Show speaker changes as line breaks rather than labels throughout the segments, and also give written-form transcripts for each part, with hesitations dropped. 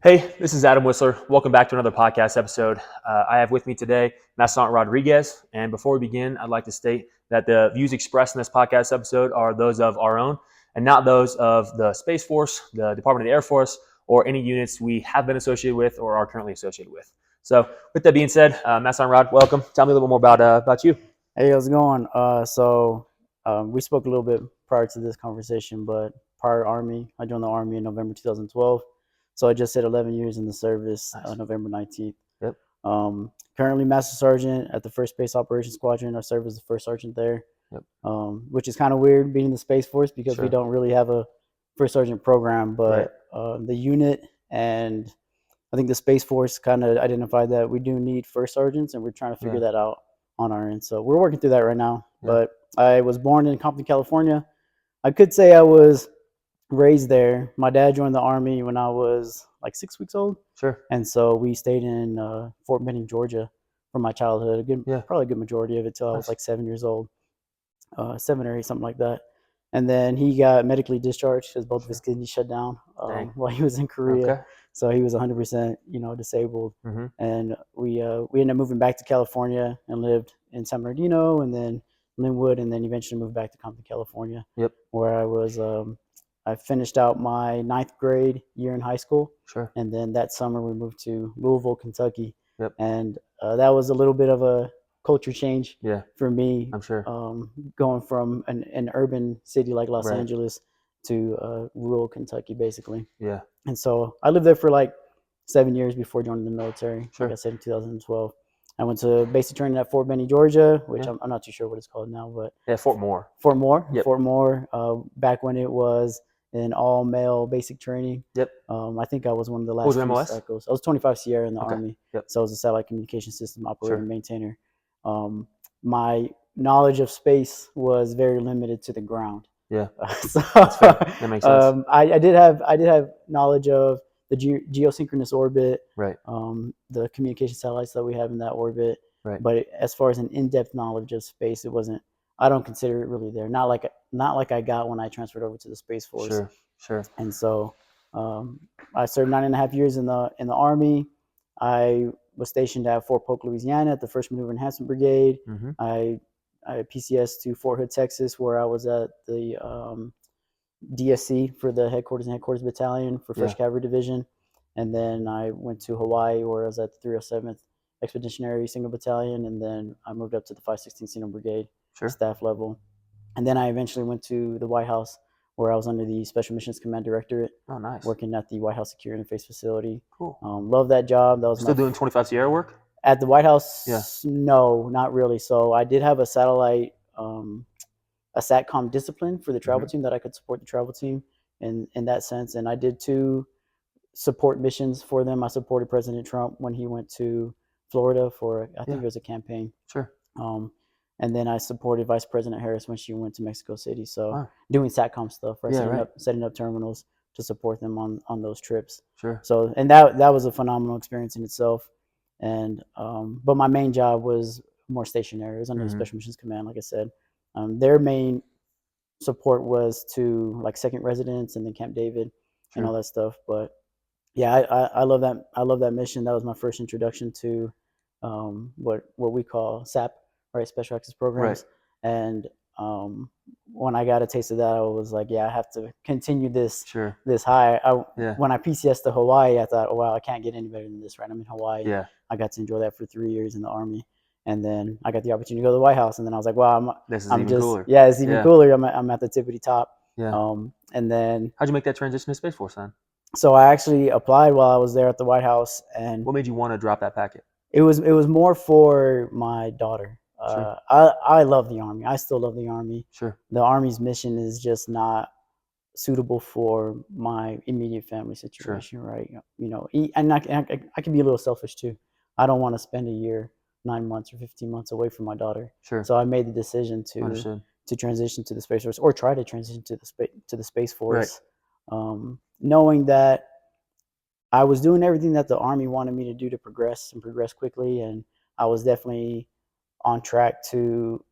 Hey, this is Adam Whistler. Welcome back to another podcast episode. I have with me today MSgt Rodriguez. And before we begin, I'd like to state that the views expressed in this podcast episode are those of our own and not those of the Space Force, the Department of the Air Force, or any units we have been associated with or are currently associated with. So, with that being said, MSgt Rod, welcome. Tell me a little bit more about you.
Hey, how's it going? We spoke a little bit prior to this conversation, but prior Army, I joined the Army in November 2012. So I just hit 11 years in the service,
Nice.
November 19th.
Yep.
Currently Master Sergeant at the 1st Space Operations Squadron. I serve as the first sergeant there,
Yep.
Which is kind of weird being in the Space Force because we
Sure.
don't really have a first sergeant program,
Right.
but the unit and I think the Space Force kind of identified that we do need first sergeants, and we're trying to figure
Yeah.
that out on our end. So we're working through that right now.
Yeah.
But I was born in Compton, California. I could say I was raised there. My dad joined the Army when I was like 6 weeks old.
Sure.
And so we stayed in Fort Benning, Georgia for my childhood,
Yeah.
probably a good majority of it till I was
Nice.
like 7 years old, 7 or 8, something like that. And then he got medically discharged because both of his kidneys shut down while he was in Korea.
Okay.
So he was 100%, disabled.
Mm-hmm.
And we ended up moving back to California and lived in San Bernardino and then Linwood, and then eventually moved back to Compton, California,
Yep.
where I finished out my 9th grade year in high school.
Sure.
And then that summer we moved to Louisville, Kentucky.
Yep.
And that was a little bit of a culture change
Yeah.
for me,
I'm sure.
going from an urban city like Los
Right.
Angeles to rural Kentucky, basically.
Yeah.
And so I lived there for like 7 years before joining the military.
Sure.
Like I said, in 2012. I went to basic training at Fort Benning, Georgia, which
Yeah.
I'm not too sure what it's called now, but
Yeah, Fort Moore.
Fort Moore.
Yep.
Fort Moore, back when it was an all-male basic training.
Yep.
I think I was one of the
What was
last
your
few
MOS?
cycles. I was 25 Sierra in the
Okay.
Army.
Yep.
So I was a satellite communication system operator
Sure.
and maintainer. My knowledge of space was very limited to the ground.
Yeah.
So
That's fair. That makes sense.
I did have knowledge of the geosynchronous orbit,
Right.
the communication satellites that we have in that orbit.
Right.
But as far as an in-depth knowledge of space, it wasn't. I don't consider it really there. Not like I got when I transferred over to the Space Force.
Sure. Sure.
And so I served 9.5 years in the Army. I was stationed at Fort Polk, Louisiana, at the First Maneuver Enhancement Brigade.
Mm-hmm.
I PCS to Fort Hood, Texas, where I was at the DSC for the headquarters and headquarters battalion for 1st Cavalry Division. And then I went to Hawaii, where I was at the 307th Expeditionary Single Battalion. And then I moved up to the 516th Single Brigade,
Sure.
staff level. And then I eventually went to the White House, where I was under the Special Missions Command Directorate.
Oh, nice.
Working at the White House Secure Interface Facility.
Cool.
Love that job. That was
Still doing 25 Sierra work?
At the White House?
Yeah.
No, not really. So I did have a satellite, a SATCOM discipline for the travel team that I could support the travel team in that sense. And I did 2 support missions for them. I supported President Trump when he went to Florida for, I think it was a campaign.
Sure.
And then I supported Vice President Harris when she went to Mexico City. So
Wow.
doing SATCOM stuff, right?
Yeah,
Setting up terminals to support them on those trips.
Sure.
So, and that was a phenomenal experience in itself. And but my main job was more stationary. It was under the Special Missions Command, like I said. Their main support was to like second residence and then Camp David and all that stuff. But yeah, I love that. I love that mission. That was my first introduction to what we call SAP, right? Special Access Programs.
Right.
And when I got a taste of that, I was like, yeah, I have to continue this high. When I PCS to Hawaii, I thought, oh wow, I can't get any better than this, right? I'm in Hawaii.
Yeah.
I got to enjoy that for 3 years in the Army. And then I got the opportunity to go to the White House, and then I was like, "Wow,
this is even cooler."
Yeah, it's even cooler. I'm at the tippity top.
Yeah.
And then
how'd you make that transition to Space Force then?
So I actually applied while I was there at the White House, and
what made you want to drop that packet?
It was more for my daughter.
Sure.
I love the Army. I still love the Army.
Sure.
The Army's mission is just not suitable for my immediate family situation, right? And I can be a little selfish too. I don't want to spend a year, 9 months or 15 months away from my daughter.
Sure.
So I made the decision to transition to the Space Force, or try to transition to the Space Force, knowing that I was doing everything that the Army wanted me to do to progress quickly, and I was definitely on track to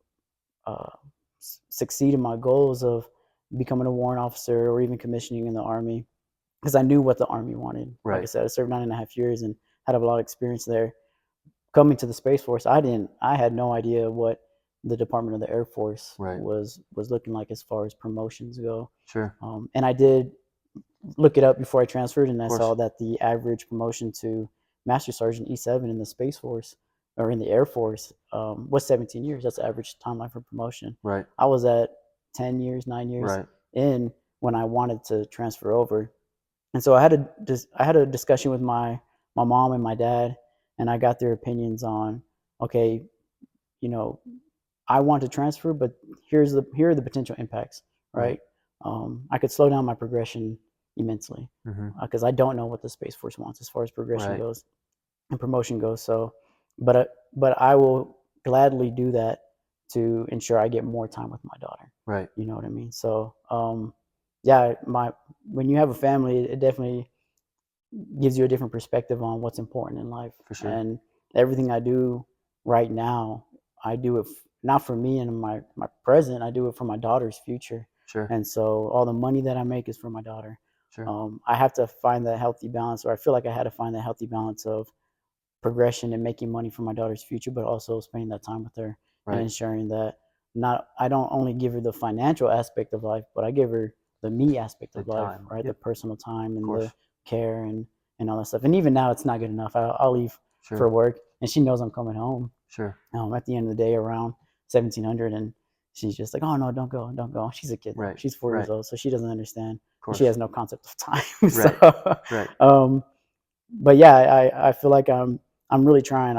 succeed in my goals of becoming a warrant officer or even commissioning in the Army. because I knew what the Army wanted. Like I
Right.
said, I served 9.5 years and had a lot of experience there. Coming to the Space Force, I had no idea what the Department of the Air Force
Right.
was looking like as far as promotions go.
Sure.
And I did look it up before I transferred, and
Of
I
course.
saw that the average promotion to Master Sergeant E7 in the Space Force or in the Air Force was 17 years. That's the average timeline for promotion.
Right.
I was at 10 years, 9 years
Right.
in when I wanted to transfer over. And so I had a discussion with my mom and my dad, and I got their opinions on, okay, you know, I want to transfer, but here are the potential impacts,
Right.
right? I could slow down my progression immensely
Mm-hmm.
because I don't know what the Space Force wants as far as progression
Right.
goes and promotion goes. So, but I will gladly do that to ensure I get more time with my daughter.
Right.
You know what I mean? So, yeah, when you have a family, it definitely gives you a different perspective on what's important in life.
For sure.
And everything I do right now, I do it not for me and my present. I do it for my daughter's future.
Sure.
And so all the money that I make is for my daughter.
Sure.
I have to find that healthy balance, or I feel like I had to find that healthy balance of progression and making money for my daughter's future, but also spending that time with her and
Right.
ensuring that not I don't only give her the financial aspect of life, but I give her the me aspect
The
of life,
time.
right? The
Yep.
personal time
Of
and the
course.
care and all that stuff. And even now, it's not good enough. I'll leave for
Sure.
work, and she knows I'm coming home
Sure.
at the end of the day around 1700, and she's just like, "Oh no, don't go, don't go." She's a kid though.
Right.
She's 4 years
Right.
old, so she doesn't understand.
Of
And she
course.
has no concept of time.
Right.
So,
Right.
but yeah, I feel like I'm really trying.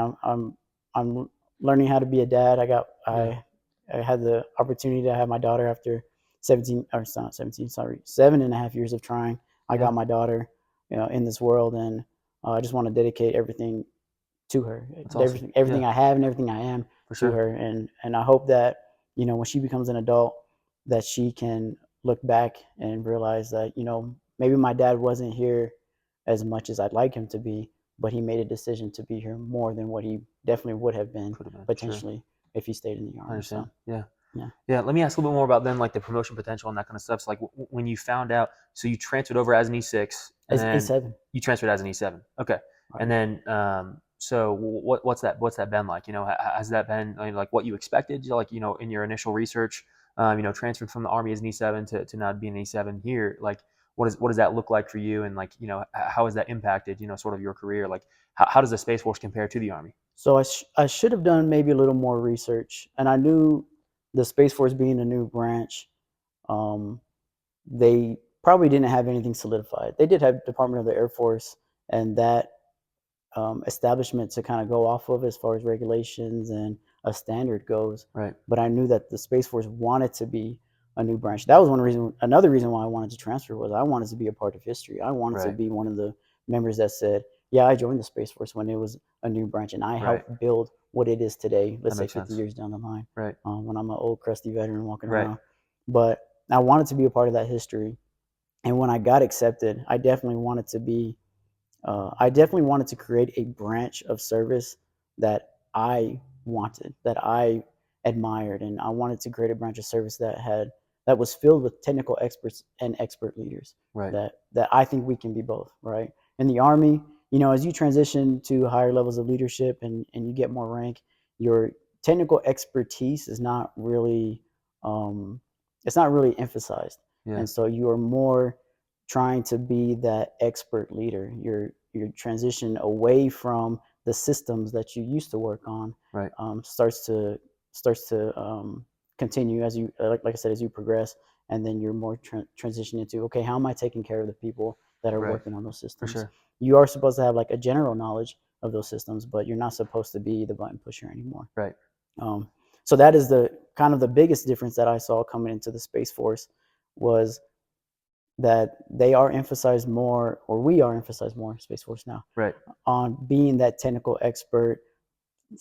I'm learning how to be a dad.
Yeah.
I had the opportunity to have my daughter after 17 or not 17, sorry, 7.5 years of trying. I
Yeah.
got my daughter, in this world, and I just want to dedicate everything to her,
That's awesome.
everything
Yeah.
I have and everything I am
For
to
sure.
her, and I hope that when she becomes an adult, that she can look back and realize that maybe my dad wasn't here as much as I'd like him to be, but he made a decision to be here more than what he definitely would have been
Could have been. Sure.
potentially if he stayed in the
I
army.
understand.
So
Yeah.
yeah.
Yeah. Let me ask a little bit more about then, like the promotion potential and that kind of stuff. So, like, when you found out, so you transferred over as an E6, and
As
then
A7.
you transferred as an E7. Okay.
Right.
And then, so what's that been like? Has that been like what you expected? Like, in your initial research, transferred from the Army as an E7 to now being an E7 here. Like, what does that look like for you? And like, how has that impacted, sort of your career? Like, how does the Space Force compare to the Army?
So I should have done maybe a little more research, and I knew the Space Force being a new branch, um, they probably didn't have anything solidified. They did have Department of the Air Force and that establishment to kind of go off of as far as regulations and a standard goes.
Right.
But I knew that the Space Force wanted to be a new branch. That was one reason. Another reason why I wanted to transfer was I wanted to be a part of history. I wanted to
Right.
be one of the members that said, "Yeah, I joined the Space Force when it was a new branch, and I
Right.
helped build what it is today." Let's
That
say
makes
50
sense.
years down the line,
Right.
when I'm an old crusty veteran walking
Right.
around. But I wanted to be a part of that history, and when I got accepted, I definitely wanted to create a branch of service that I wanted, that I admired, and I wanted to create a branch of service that was filled with technical experts and expert leaders.
Right.
That I think we can be both, right? In the Army, as you transition to higher levels of leadership and you get more rank, your technical expertise is not really it's not really emphasized,
Yeah.
and so you are more trying to be that expert leader. Your transition away from the systems that you used to work on,
Right.
starts to continue as you like I said, as you progress, and then you're more transition into, okay, how am I taking care of the people that are
Right.
working on those
For
systems?
sure.
You are supposed to have like a general knowledge of those systems, but you're not supposed to be the button pusher anymore.
Right.
So that is the kind of the biggest difference that I saw coming into the Space Force, was that they are emphasized more, or we are emphasized more, Space Force now,
Right.
on being that technical expert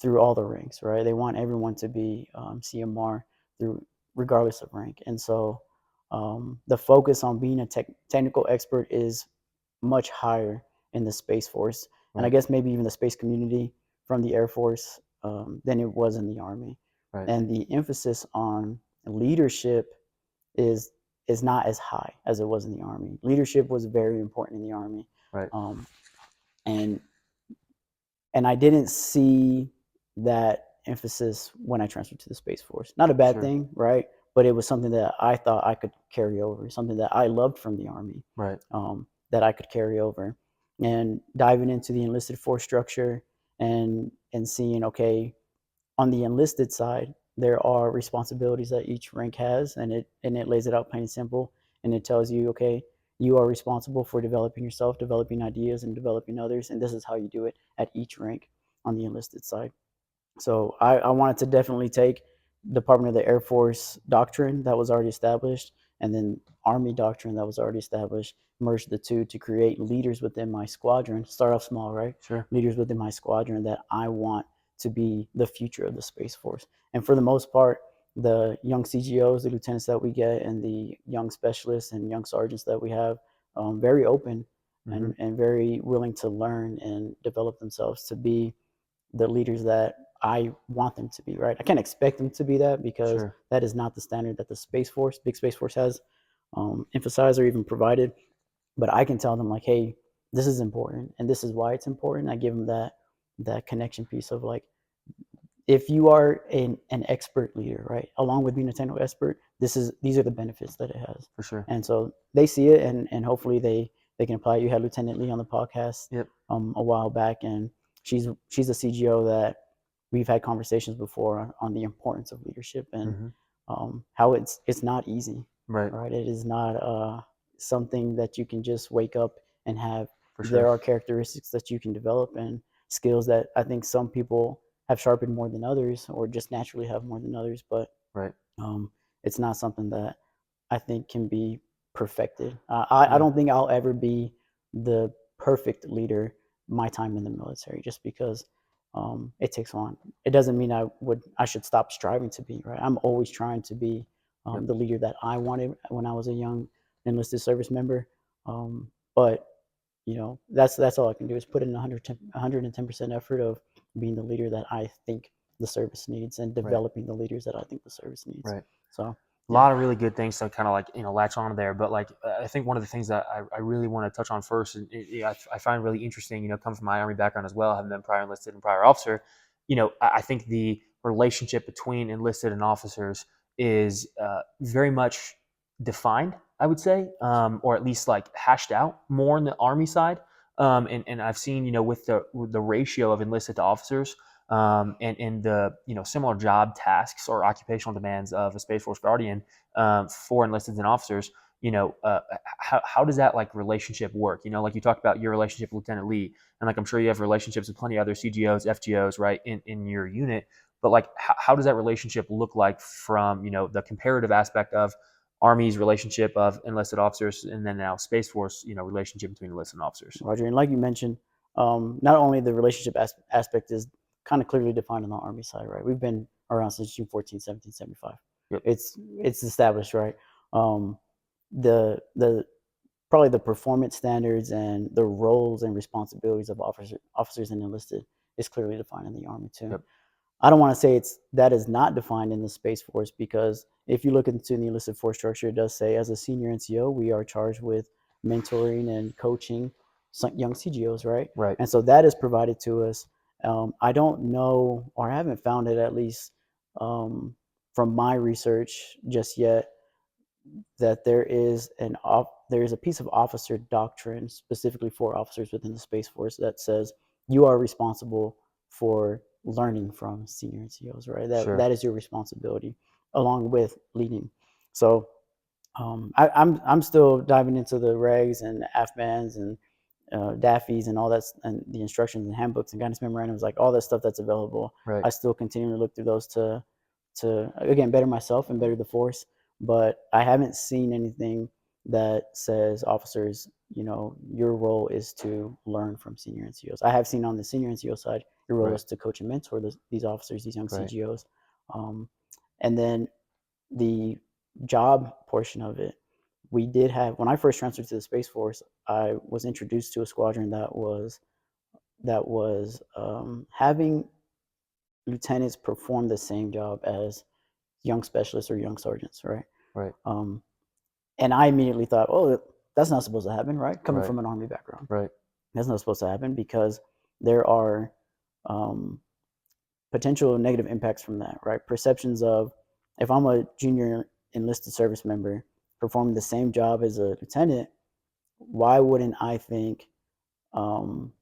through all the ranks, right? They want everyone to be CMR through regardless of rank, and so the focus on being a technical expert is much higher in the Space Force, and I
Right.
guess maybe even the space community from the Air Force, than it was in the Army.
Right.
And the emphasis on leadership is is not as high as it was in the Army. Leadership was very important in the Army,
Right.
um, and I didn't see that emphasis when I transferred to the Space Force. Not a bad
Sure.
thing, right? But it was something that I thought I could carry over, something that I loved from the Army,
Right.
that I could carry over. And diving into the enlisted force structure and seeing, okay, on the enlisted side, there are responsibilities that each rank has, and it lays it out plain and simple, and it tells you, okay, you are responsible for developing yourself, developing ideas, and developing others, and this is how you do it at each rank on the enlisted side. So I wanted to definitely take Department of the Air Force doctrine that was already established, and then Army doctrine that was already established, merge the two to create leaders within my squadron. Start off small, right?
Sure.
Leaders within my squadron that I want to be the future of the Space Force. And for the most part, the young CGOs, the lieutenants that we get, and the young specialists and young sergeants that we have, very open
Mm-hmm.
and very willing to learn and develop themselves to be the leaders that I want them to be, right? I can't expect them to be that because
Sure.
that is not the standard that the Space Force, big Space Force has emphasized or even provided. But I can tell them like, hey, this is important and this is why it's important. I give them that connection piece of like, if you are an expert leader, right, along with being a technical expert, these are the benefits that it has.
For sure.
And so they see it, and hopefully they can apply it. You had Lieutenant Lee on the podcast
Yep.
a while back, and she's a CGO that we've had conversations before on the importance of leadership and
Mm-hmm.
how it's not easy,
Right.
right? It is not something that you can just wake up and have.
For
There
sure.
are characteristics that you can develop and skills that I think some people have sharpened more than others or just naturally have more than others, but
Right.
um, it's not something that I think can be perfected. I
Yeah.
don't think I'll ever be the perfect leader my time in the military just because it takes on. It doesn't mean I should stop striving to be, right? I'm always trying to be
Yep.
the leader that I wanted when I was a young enlisted service member. But that's all I can do is put in 110% effort of being the leader that I think the service needs and
Right.
developing the leaders that I think the service needs.
Right.
So
A
yeah.
lot of really good things to kind of like latch on there, but like I think one of the things that I really want to touch on first, and I find really interesting, coming from my Army background as well, having been prior enlisted and prior officer, I think the relationship between enlisted and officers is very much defined, I would say, or at least like hashed out more in the Army side, and I've seen with the ratio of enlisted to officers, and the similar job tasks or occupational demands of a Space Force Guardian, for enlisted and officers. How does that like relationship work? Like you talked about your relationship with Lieutenant Lee, and like I'm sure you have relationships with plenty of other CGOs, FGOs, right, in your unit. But like, how does that relationship look like from the comparative aspect of Army's relationship of enlisted officers, and then now Space Force relationship between enlisted officers?
Roger, and like you mentioned, not only the relationship aspect is kind of clearly defined on the Army side, right? We've been around since June 14, 1775.
Yep.
It's established, right? The probably the performance standards and the roles and responsibilities of officers and enlisted is clearly defined in the Army too.
Yep.
I don't want to say that is not defined in the Space Force, because if you look into the enlisted force structure, it does say as a senior NCO, we are charged with mentoring and coaching some young CGOs, right?
Right.
And so that is provided to us. I don't know, or I haven't found it at least from my research just yet, that there is a piece of officer doctrine specifically for officers within the Space Force that says you are responsible for learning from senior NCOs, right? That
Sure.
is your responsibility, along with leading. So I'm still diving into the regs and AFBANs and DAFIs and all that, and the instructions and handbooks and guidance memorandums, like all that stuff that's available.
Right.
I still continue to look through those to again better myself and better the force. But I haven't seen anything that says officers, your role is to learn from senior NCOs. I have seen on the senior NCO side, your role
Right.
is to coach and mentor these officers, these young
Right.
CGOs, and then the job portion of it. We did have, when I first transferred to the Space Force, I was introduced to a squadron that was having lieutenants perform the same job as young specialists or young sergeants, right?
Right.
Um, And I immediately thought, oh, that's not supposed to happen, right? Coming
Right.
from an Army background,
Right.
that's not supposed to happen because there are um, potential negative impacts from that, right? Perceptions of if I'm a junior enlisted service member performing the same job as a lieutenant, why wouldn't I think, um,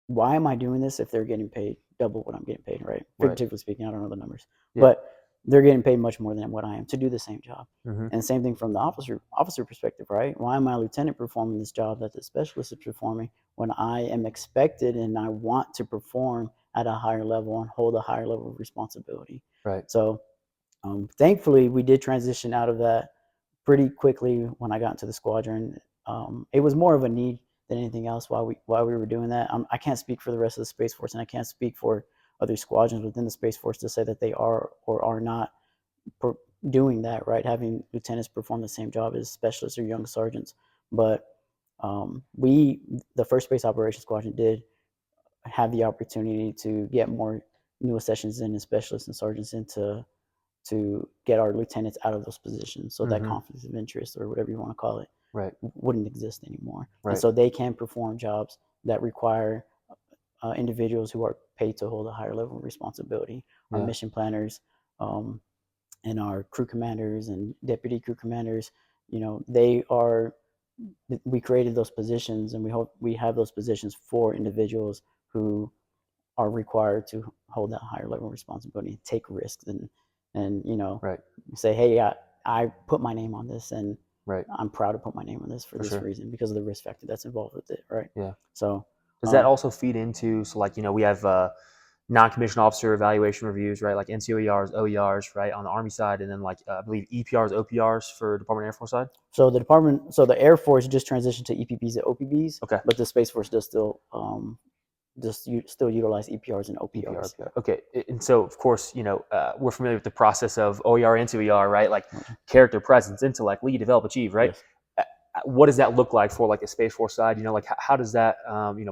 why am I doing this if they're getting paid double what I'm getting paid, right?
Right.
Figuratively speaking, I don't know the numbers,
Yeah.
but they're getting paid much more than what I am to do the same job.
Mm-hmm.
And same thing from the officer perspective, right? Why am I a lieutenant performing this job that the specialist is performing when I am expected and I want to perform at a higher level and hold a higher level of responsibility?
Right.
So thankfully, we did transition out of that pretty quickly when I got into the squadron. It was more of a need than anything else while we were doing that. I can't speak for the rest of the Space Force, and I can't speak for other squadrons within the Space Force to say that they are or are not doing that, right? Having lieutenants perform the same job as specialists or young sergeants. But the First Space Operations Squadron, did have the opportunity to get more new accessions in and specialists and sergeants into to get our lieutenants out of those positions, so that
Mm-hmm.
conflict of interest or whatever you want to call it
Right.
wouldn't exist anymore. And
Right.
so they can perform jobs that require individuals who are paid to hold a higher level of responsibility. Our
Yeah.
mission planners, and our crew commanders and deputy crew commanders, they are. We created those positions, and we hope we have those positions for individuals who are required to hold that higher level of responsibility, take risks, and
Right.
say, hey, I put my name on this, and
Right.
I'm proud to put my name on this for
For
this
sure.
reason because of the risk factor that's involved with it, right?
Yeah.
So,
Does that also feed into, so like, we have non-commissioned officer evaluation reviews, right? Like NCOERs, OERs, right, on the Army side, and then like I believe EPRs, OPRs for Department of Air Force side.
so the Air Force just transitioned to EPPs and OPBs,
Okay.
but the Space Force does still still utilize EPRs and
EPR,
OPRs.
OPR. Okay, and so of course, we're familiar with the process of OER into ER, right? Like character, presence, intellect, lead, develop, achieve, right?
Yes.
What does that look like for like a Space Force side? Like how does that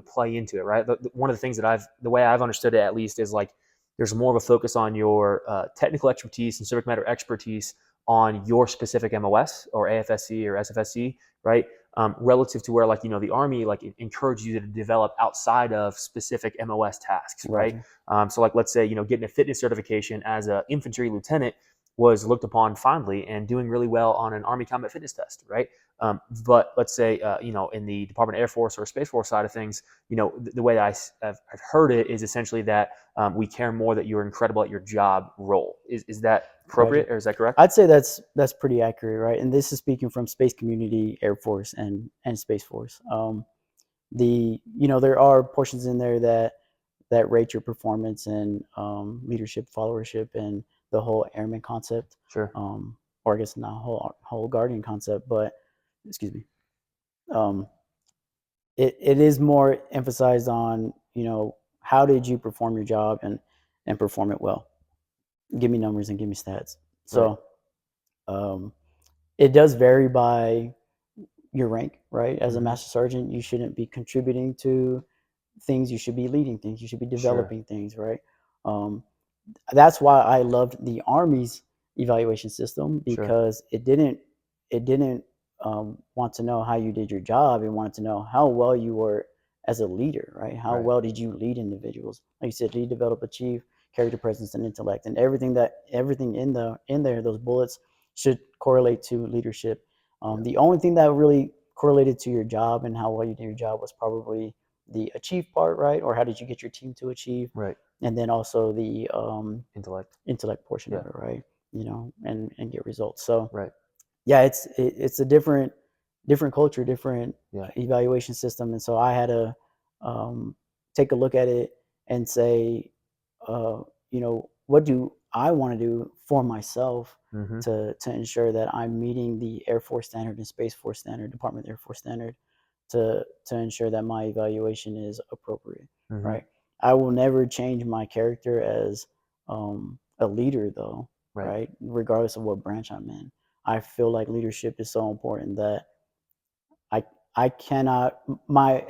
play into it, right? One of the things that the way I've understood it at least is like there's more of a focus on your technical expertise and subject matter expertise on your specific MOS or AFSC or SFSC, right? Relative to where like the Army like encourages you to develop outside of specific MOS tasks, right? So like let's say getting a fitness certification as an infantry lieutenant was looked upon fondly and doing really well on an Army combat fitness test, right? But let's say in the Department of Air Force or Space Force side of things, the way that I've heard it is essentially that we care more that you're incredible at your job role. Is that appropriate, or is that correct?
I'd say that's pretty accurate, right? And this is speaking from Space Community, Air Force, and Space Force. There are portions in there that rate your performance and leadership, followership, and the whole airman concept.
Sure.
Or I guess not whole guardian concept, but excuse me. It is more emphasized on how did you perform your job and perform it well. Give me numbers and give me stats. So it does vary by your rank, right? As a master sergeant, you shouldn't be contributing to things. You should be leading things. You should be developing things, right? That's why I loved the Army's evaluation system because it didn't want to know how you did your job. It wanted to know how well you were as a leader, right? How well did you lead individuals? Like you said, lead, develop, achieve, character, presence, and intellect, and everything in there, those bullets should correlate to leadership. The only thing that really correlated to your job and how well you did your job was probably the achieve part, right? Or how did you get your team to achieve?
Right.
And then also the intellect portion of it, right? And get results. So yeah, it's a different culture, different evaluation system, and so I had to take a look at it and say, what do I want to do for myself to ensure that I'm meeting the Air Force standard and Space Force standard, Department of Air Force standard, to ensure that my evaluation is appropriate, right? I will never change my character as a leader, though, right? Regardless of what branch I'm in. I feel like leadership is so important that I cannot my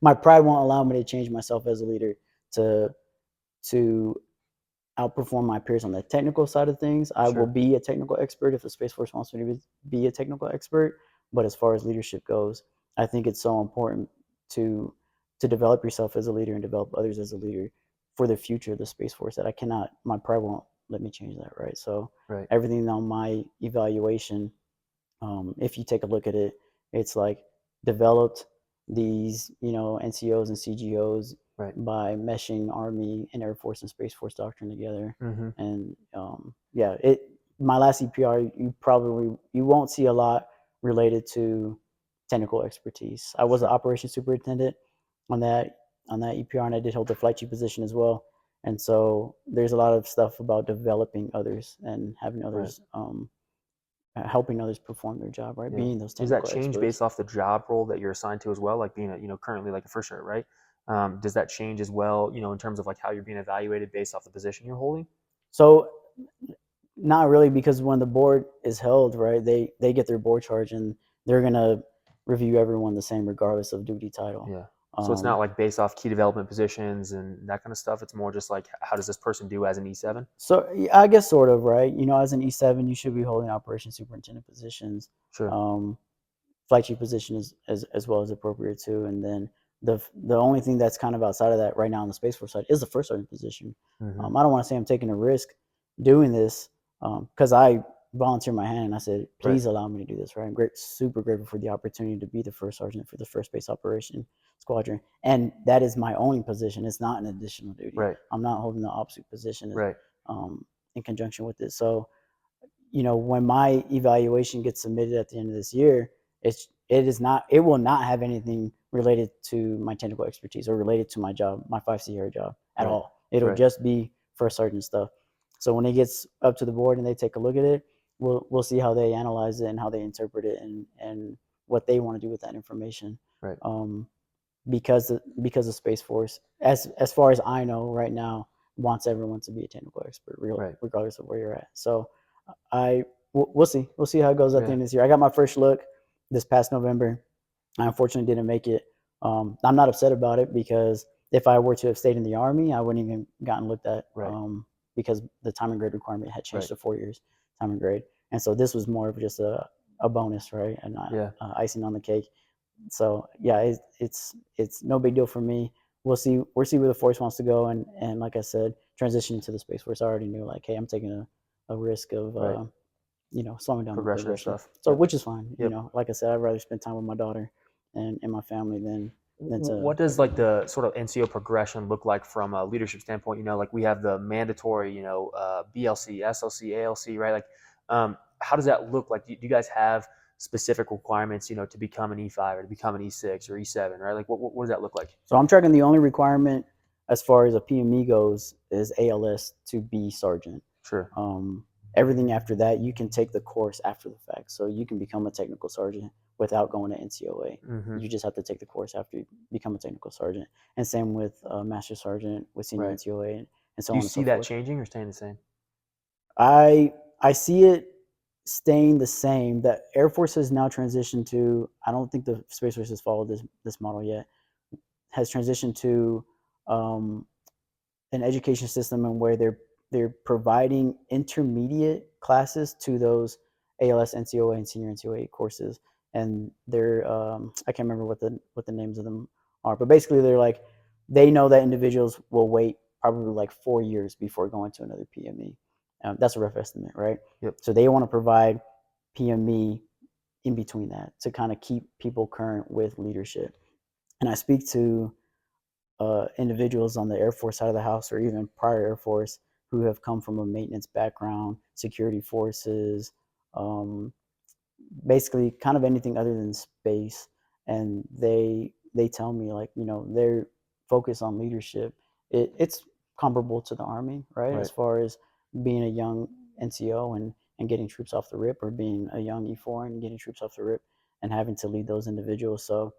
my pride won't allow me to change myself as a leader to outperform my peers on the technical side of things. I will
Sure.
be a technical expert if the Space Force wants me to be a technical expert. But as far as leadership goes, I think it's so important to develop yourself as a leader and develop others as a leader for the future of the Space Force that I cannot, my pride won't let me change that, right? So
Right.
everything on my evaluation, if you take a look at it, it's like developed these, NCOs and CGOs
Right.
by meshing Army and Air Force and Space Force doctrine together.
Mm-hmm.
And yeah, my last EPR, you won't see a lot related to technical expertise. I was an
Sure.
operations superintendent on that EPR, and I did hold the flight chief position as well. And so there's a lot of stuff about developing others and having
Right.
others helping others perform their job, right?
Yeah.
Being those
Does that
technical
change
experts.
based off the job role that you're assigned to as well? Like being currently like a first shirt, right? Does that change as well, in terms of like how you're being evaluated based off the position you're holding?
So not really, because when the board is held, right, they get their board charge and they're gonna review everyone the same regardless of duty title.
Yeah. So it's not
Um,
like based off key development positions and that kind of stuff. It's more just like how does this person do as an E7?
so I guess sort of, right. As an E7, you should be holding operations superintendent positions.
Sure.
Um, Flight chief position is as well as appropriate too. And then the only thing that's kind of outside of that right now on the Space Force side is the first sergeant position.
Mm-hmm.
I don't want to say I'm taking a risk doing this because I volunteered my hand and I said,
Right.
please allow me to do this. Right, I'm super grateful for the opportunity to be the first sergeant for the first base operation squadron, and that is my only position. It's not an additional duty.
Right.
I'm not holding the opposite position
Right.
in conjunction with it. So when my evaluation gets submitted at the end of this year, it will not have anything related to my technical expertise or related to my job, my 5 Sierra job at
Right.
all. It'll
Right.
just be first sergeant stuff. So when it gets up to the board and they take a look at it, we'll see how they analyze it and how they interpret it and what they want to do with that information.
Right.
Because the Space Force, as far as I know right now, wants everyone to be a technical expert,
Right.
regardless of where you're at. So we'll see. We'll see how it goes at the
Yeah.
end of this year. I got my first look this past November. I unfortunately didn't make it. I'm not upset about it because if I were to have stayed in the Army, I wouldn't even gotten looked at
Right.
because the time and grade requirement had changed
Right.
to 4 years time and grade. And so this was more of just a bonus, right? And
Yeah.
icing on the cake. So yeah, it's no big deal for me. We'll see where the force wants to go, and like I said, transitioning to the Space Force, I already knew like, hey, I'm taking a risk of
Right.
slowing down the
Progression and
progression.
stuff.
So
Yep.
which is fine.
Yep.
Like I said, I'd rather spend time with my daughter and my family than to.
What does like the sort of NCO progression look like from a leadership standpoint? Like we have the mandatory, BLC, SLC, ALC, right? Like, how does that look like? Do you guys have specific requirements, to become an E5 or to become an E6 or E7, right? Like, what does that look like?
So I'm tracking the only requirement as far as a PME goes is ALS to be sergeant.
Sure.
Everything after that, you can take the course after the fact. So you can become a technical sergeant without going to NCOA.
Mm-hmm.
You just have to take the course after you become a technical sergeant. And same with master sergeant with senior
Right.
NCOA and so
Do you
on and
see
so
that
forth.
changing or staying the same?
I see it staying the same. The Air Force has now transitioned to. I don't think the Space Force has followed this model yet. Has transitioned to an education system and where they're providing intermediate classes to those ALS, NCOA, and senior NCOA courses, and they're I can't remember what the names of them are, but basically they're like they know that individuals will wait probably like 4 years before going to another PME. That's a rough estimate, right?
Yep.
So they want to provide PME in between that to kind of keep people current with leadership. And I speak to individuals on the Air Force side of the house or even prior Air Force who have come from a maintenance background, security forces, um, basically kind of anything other than space. And they tell me like, their focus on leadership, it's comparable to the Army, right?
Right.
As far as being a young NCO and getting troops off the rip, or being a young E4 and getting troops off the rip and having to lead those individuals. So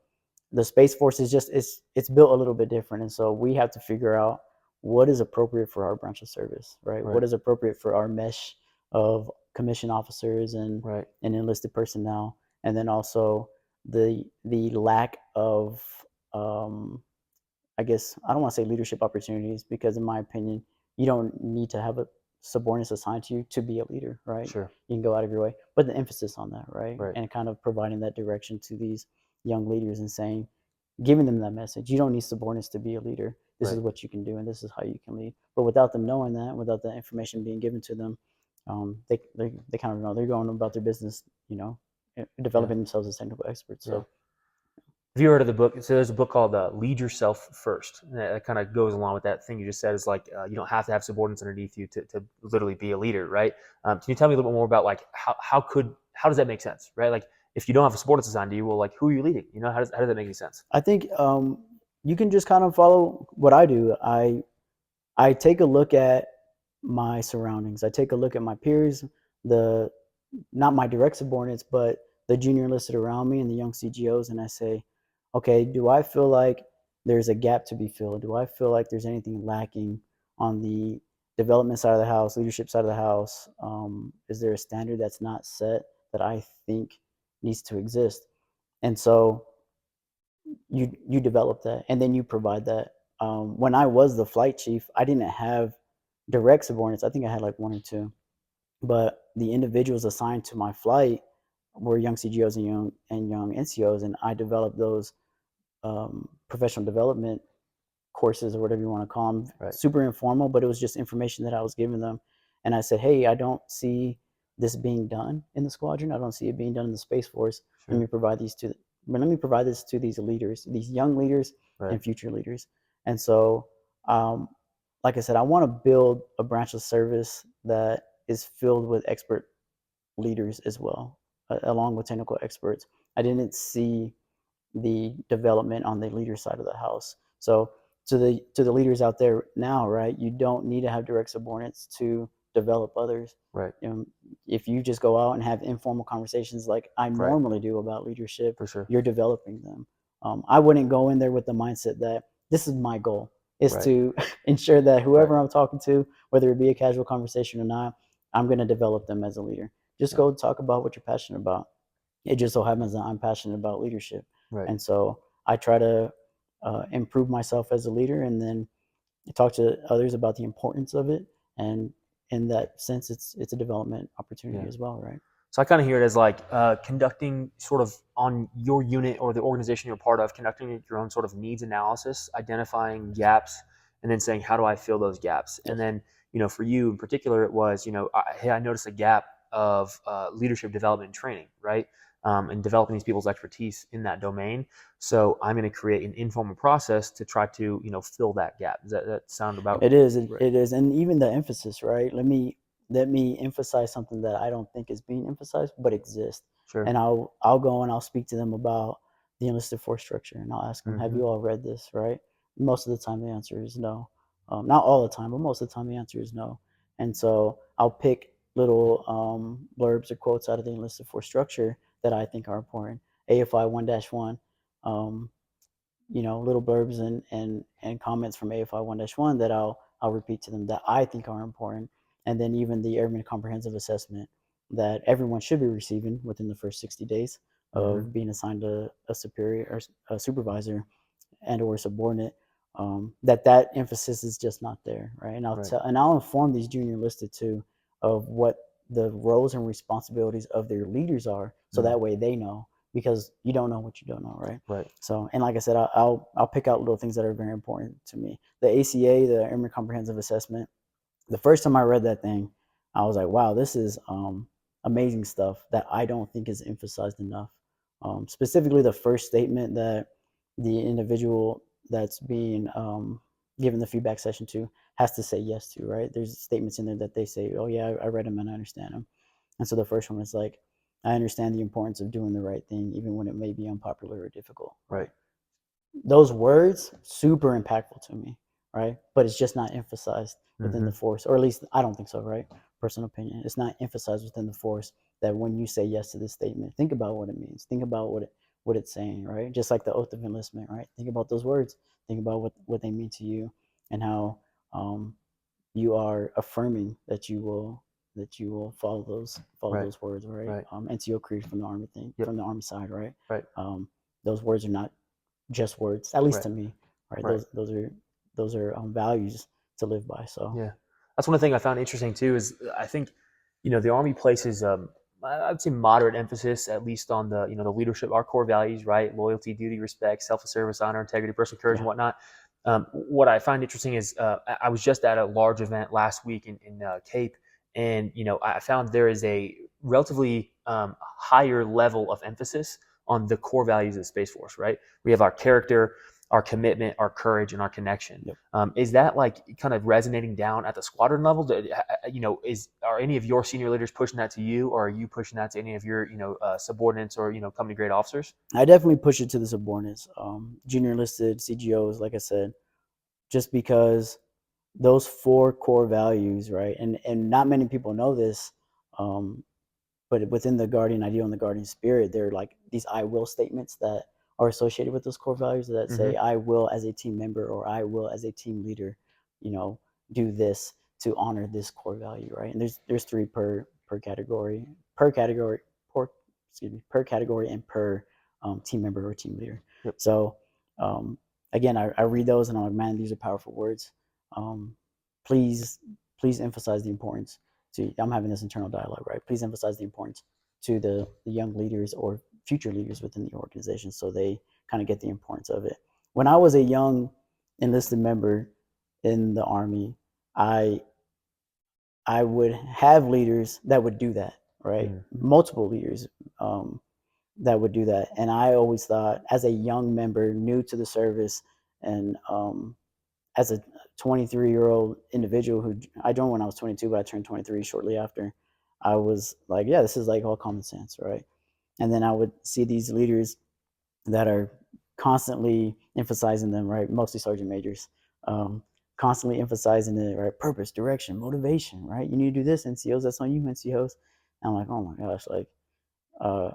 the Space Force is just it's built a little bit different, and so we have to figure out what is appropriate for our branch of service, right?
Right.
What is appropriate for our mesh of commissioned officers
Right.
and enlisted personnel, and then also the lack of I guess I don't want to say leadership opportunities, because in my opinion you don't need to have a subordinates assigned to you to be a leader, right?
Sure.
You can go out of your way, but the emphasis on that, right?
Right.
And kind of providing that direction to these young leaders and saying, giving them that message. You don't need subordinates to be a leader. This
Right.
is what you can do, and this is how you can lead. But without them knowing that, without that information being given to them, they kind of know they're going about their business,
Yeah.
developing themselves as technical experts.
Yeah.
So
Have you heard of the book? So there's a book called "Lead Yourself First." And that kind of goes along with that thing you just said. Is like you don't have to have subordinates underneath you to literally be a leader, right? Can you tell me a little bit more about like how does that make sense, right? Like if you don't have a subordinates assigned to you, well, like who are you leading? How does that make any sense?
I think you can just kind of follow what I do. I take a look at my surroundings. I take a look at my peers, the not my direct subordinates, but the junior enlisted around me and the young CGOs, and I say, okay, do I feel like there's a gap to be filled? Do I feel like there's anything lacking on the development side of the house, leadership side of the house? Is there a standard that's not set that I think needs to exist? And so you develop that, and then you provide that. When I was the flight chief, I didn't have direct subordinates. I think I had like one or two, but the individuals assigned to my flight were young CGOs and young NCOs, and I developed those professional development courses or whatever you want to call them.
Right.
Super informal, but it was just information that I was giving them, and I said, "Hey, I don't see this being done in the squadron. I don't see it being done in the Space Force.
Sure.
Let me provide this to these leaders, these young leaders
Right.
and future leaders." And so, um, like I said, I want to build a branch of service that is filled with expert leaders as well, along with technical experts. I didn't see the development on the leader side of the house. So to the leaders out there now, right? You don't need to have direct subordinates to develop others.
Right.
If you just go out and have informal conversations like I
Right.
normally do about leadership,
For sure.
you're developing them. I wouldn't go in there with the mindset that this is my goal is
Right.
to ensure that
Right.
whoever I'm talking to, whether it be a casual conversation or not, I'm going to develop them as a leader. Just
Yeah.
go talk about what you're passionate about. It just so happens that I'm passionate about leadership.
Right.
And so I try to improve myself as a leader, and then talk to others about the importance of it. And in that sense, it's a development opportunity
Yeah.
as well, right?
So I kind of hear it as like conducting sort of on your unit or the organization you're part of, conducting your own sort of needs analysis, identifying gaps, and then saying, how do I fill those gaps?
Yes.
And then, for you in particular, it was, hey, I noticed a gap of leadership development and training, right? And developing these people's expertise in that domain. So I'm going to create an informal process to try to, fill that gap. Does that sound about
It is.
right?
It is, and even the emphasis, right? Let me emphasize something that I don't think is being emphasized, but exists.
Sure.
And I'll go and I'll speak to them about the enlisted force structure, and I'll ask them, "Have
Mm-hmm.
you all read this?" Right? Most of the time, the answer is no. Not all the time, but most of the time, the answer is no. And so I'll pick little blurbs or quotes out of the enlisted force structure that I think are important. AFI 1-1. Little blurbs and comments from AFI 1-1 that I'll repeat to them that I think are important. And then even the Airman Comprehensive Assessment that everyone should be receiving within the first 60 days
Mm-hmm.
of being assigned a superior or a supervisor and or subordinate. That emphasis is just not there, right? And
Right.
I'll inform these junior enlisted too of what the roles and responsibilities of their leaders are, so that way they know, because you don't know what you don't know, right?
Right.
So, and like I said, I'll pick out little things that are very important to me. The ACA, the Airman Comprehensive Assessment. The first time I read that thing, I was like, wow, this is amazing stuff that I don't think is emphasized enough. Specifically, the first statement that the individual that's being given the feedback session to has to say yes to, right? There's statements in there that they say, oh, yeah, I read them and I understand them. And so the first one is like, I understand the importance of doing the right thing, even when it may be unpopular or difficult.
Right.
Those words, super impactful to me, right? But it's just not emphasized within the force, or at least I don't think so, right? Personal opinion. It's not emphasized within the force that when you say yes to this statement, think about what it means. Think about what it's saying, right? Just like the oath of enlistment, right? Think about those words. Think about what they mean to you, and how you are affirming that you will follow
Right.
those words, right?
Right.
NCO Creed from the Army thing,
Yep.
from the Army side, right?
Right.
Those words are not just words, at least
Right.
to me, right?
Right.
Those are values to live by. So
Yeah. that's one thing I found interesting too. Is I think the Army places I'd say moderate emphasis, at least on the the leadership, our core values, right? Loyalty, duty, respect, self-service, honor, integrity, personal courage,
Yeah.
and whatnot. What I find interesting is I was just at a large event last week in Cape, and I found there is a relatively higher level of emphasis on the core values of the Space Force. Right? We have our character, our commitment, our courage, and our connection.
Yep.
Is that like kind of resonating down at the squadron level? Are any of your senior leaders pushing that to you, or are you pushing that to any of your subordinates or company grade officers?
I definitely push it to the subordinates, junior enlisted, CGOs, like I said, just because those four core values, right? And not many people know this, um, but within the Guardian ideal and the Guardian spirit, they're like these I will statements that are associated with those core values that say,
Mm-hmm.
I will as a team member or I will as a team leader, you know, do this to honor this core value, right? And there's three per category, per category, per, excuse me, per category and per team member or team leader.
Yep.
So um, again, I read those and I'm like, man, these are powerful words. Um, please, please emphasize the importance to, I'm having this internal dialogue, right? Please emphasize the importance to the young leaders or future leaders within the organization so they kind of get the importance of it. When I was a young enlisted member in the Army, I I would have leaders that would do that, right?
Mm.
Multiple leaders that would do that. And I always thought, as a young member, new to the service, and as a 23-year-old individual who I joined when I was 22, but I turned 23 shortly after. I was like, yeah, this is like all common sense, right? And then I would see these leaders that are constantly emphasizing them, right? Mostly sergeant majors, um, constantly emphasizing it, right? Purpose, direction, motivation, right? You need to do this, NCOs. That's on you, NCOs. And I'm like, oh my gosh, like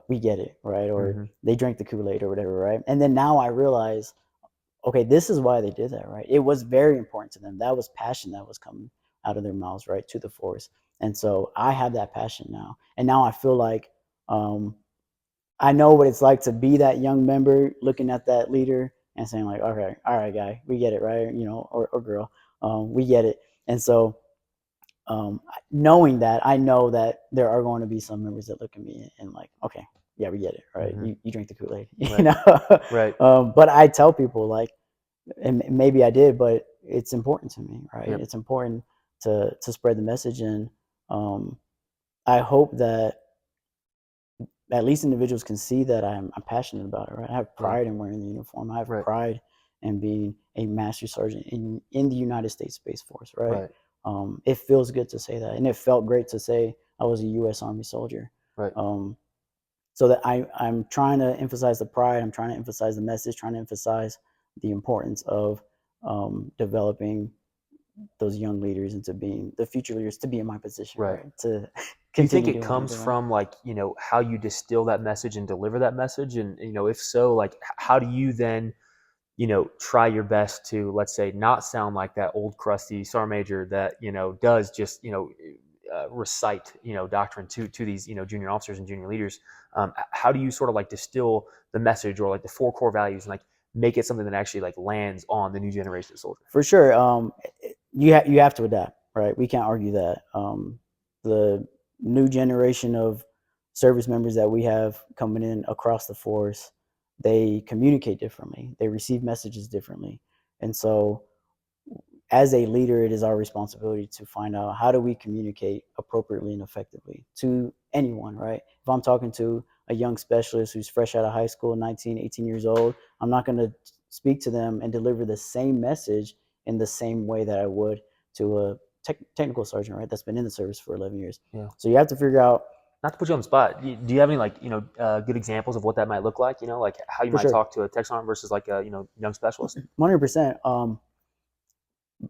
we get it, right? Or
Mm-hmm.
they drank the Kool-Aid or whatever, right? And then now I realize, okay, this is why they did that, right? It was very important to them. That was passion that was coming out of their mouths, right, to the force. And so I have that passion now. And now I feel like I know what it's like to be that young member looking at that leader and saying like, okay, all right, guy, we get it, right? Or girl, we get it. And so knowing that, I know that there are going to be some members that look at me and like, okay, yeah, we get it, right?
Mm-hmm.
You drink the Kool-Aid,
Right. Right.
But I tell people like, and maybe I did, but it's important to me, right?
Yep.
It's important to spread the message, and um, I hope that at least individuals can see that I'm passionate about it, right? I have
Right.
pride in wearing the uniform. I have
Right.
pride in being a master sergeant in the United States Space Force, right?
Right.
It feels good to say that, and it felt great to say I was a U.S. Army soldier.
Right.
Um, so that I'm trying to emphasize the pride. I'm trying to emphasize the message. Trying to emphasize the importance of developing those young leaders into being the future leaders to be in my position,
Right.
right? To
Do you think
continue
it
doing what I'm
comes
doing.
from like how you distill that message and deliver that message, and if so, like how do you then try your best to, let's say, not sound like that old crusty sergeant major that does just recite doctrine to these junior officers and junior leaders. How do you sort of like distill the message or like the four core values and like make it something that actually like lands on the new generation of soldier?
For sure, you have to adapt, right? We can't argue that. The new generation of service members that we have coming in across the force, they communicate differently. They receive messages differently, and so as a leader, it is our responsibility to find out how do we communicate appropriately and effectively to anyone, right? If I'm talking to a young specialist who's fresh out of high school, 19, 18 years old, I'm not going to speak to them and deliver the same message in the same way that I would to a technical sergeant, right? That's been in the service for 11 years.
Yeah.
So you have to figure out.
Not to put you on the spot, do you have any like good examples of what that might look like? Like how you
For
might
sure.
talk to a tech sergeant versus like a young specialist.
100%.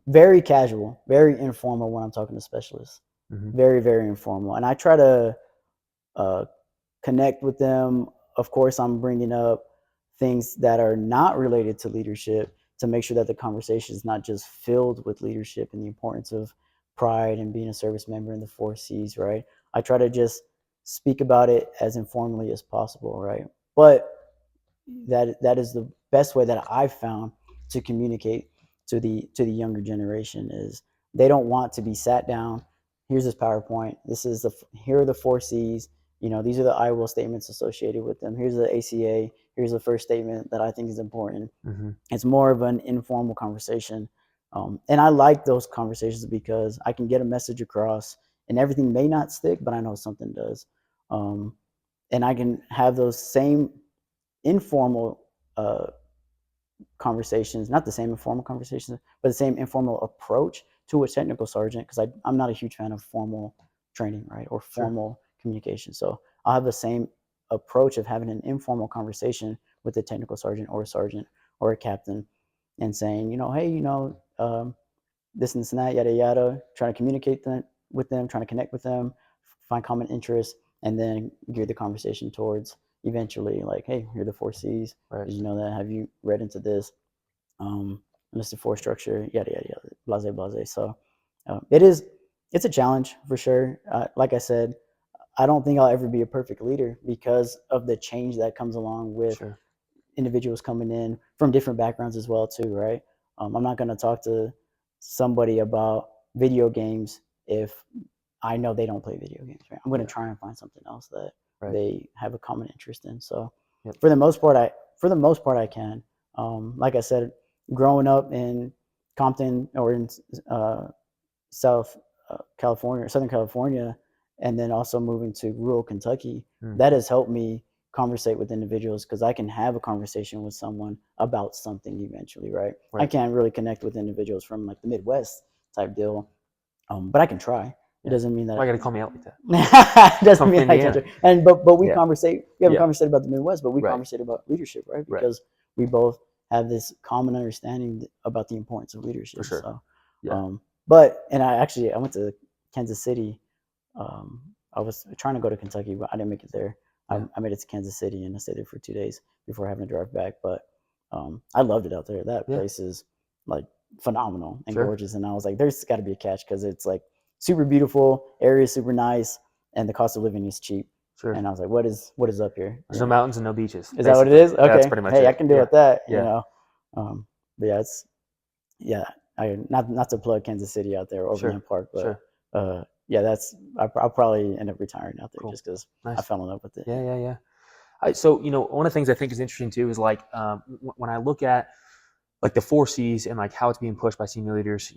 Very casual, very informal when I'm talking to specialists.
Mm-hmm.
Very, very informal. And I try to uh, connect with them. Of course, I'm bringing up things that are not related to leadership to make sure that the conversation is not just filled with leadership and the importance of pride and being a service member in the 4Cs, right? I try to just speak about it as informally as possible, right? But that is the best way that I've found to communicate to the younger generation is they don't want to be sat down. Here's this PowerPoint. Here are the 4 C's. These are the I will statements associated with them. Here's the ACA. Here's the first statement that I think is important.
Mm-hmm.
It's more of an informal conversation. And I like those conversations because I can get a message across, and everything may not stick, but I know something does. And I can have those same informal conversations, not the same informal conversations, but the same informal approach to a technical sergeant, because I'm not a huge fan of formal training, right, or formal communication. So I'll have the same approach of having an informal conversation with a technical sergeant or a sergeant or a captain, and saying, hey, this and this and that, yada yada, trying to communicate with them, trying to connect with them, find common interests, and then gear the conversation towards eventually, like, hey, here are the 4 C's.
Right.
Did you know that? Have you read into this? Enlisted force structure, yada yada yada, blase blase. So it's a challenge for sure. Like I said, I don't think I'll ever be a perfect leader because of the change that comes along with individuals coming in from different backgrounds as well too, right? I'm not going to talk to somebody about video games if I know they don't play video games, right? I'm going to try and find something else that they have a common interest in. So for the most part, I can. Like I said, growing up in Compton or in South California, Southern California, and then also moving to rural Kentucky, that has helped me conversate with individuals, because I can have a conversation with someone about something eventually, right? I can't really connect with individuals from like the Midwest type deal, but I can try. It doesn't mean that.
Why you gotta call me out like that?
It doesn't mean I can't try. And but we conversate. We haven't conversated about the Midwest, but we conversate about leadership, right? Because we both have this common understanding about the importance of leadership.
For sure.
So, I went to Kansas City. I was trying to go to Kentucky, but I didn't make it there. I made it to Kansas City, and I stayed there for 2 days before having to drive back. But I loved it out there. That place is like phenomenal and gorgeous. And I was like, there's got to be a catch, because it's like super beautiful, area is super nice, and the cost of living is cheap. And I was like, what is up here?
There's no mountains and no beaches.
Is that what it is? Okay.
That's pretty much
it.
I
can deal with that. But not to plug Kansas City out there, Overland Park, but I'll probably end up retiring out there just because I fell in love with it.
Yeah. So one of the things I think is interesting too is like when I look at like the 4 C's and like how it's being pushed by senior leaders,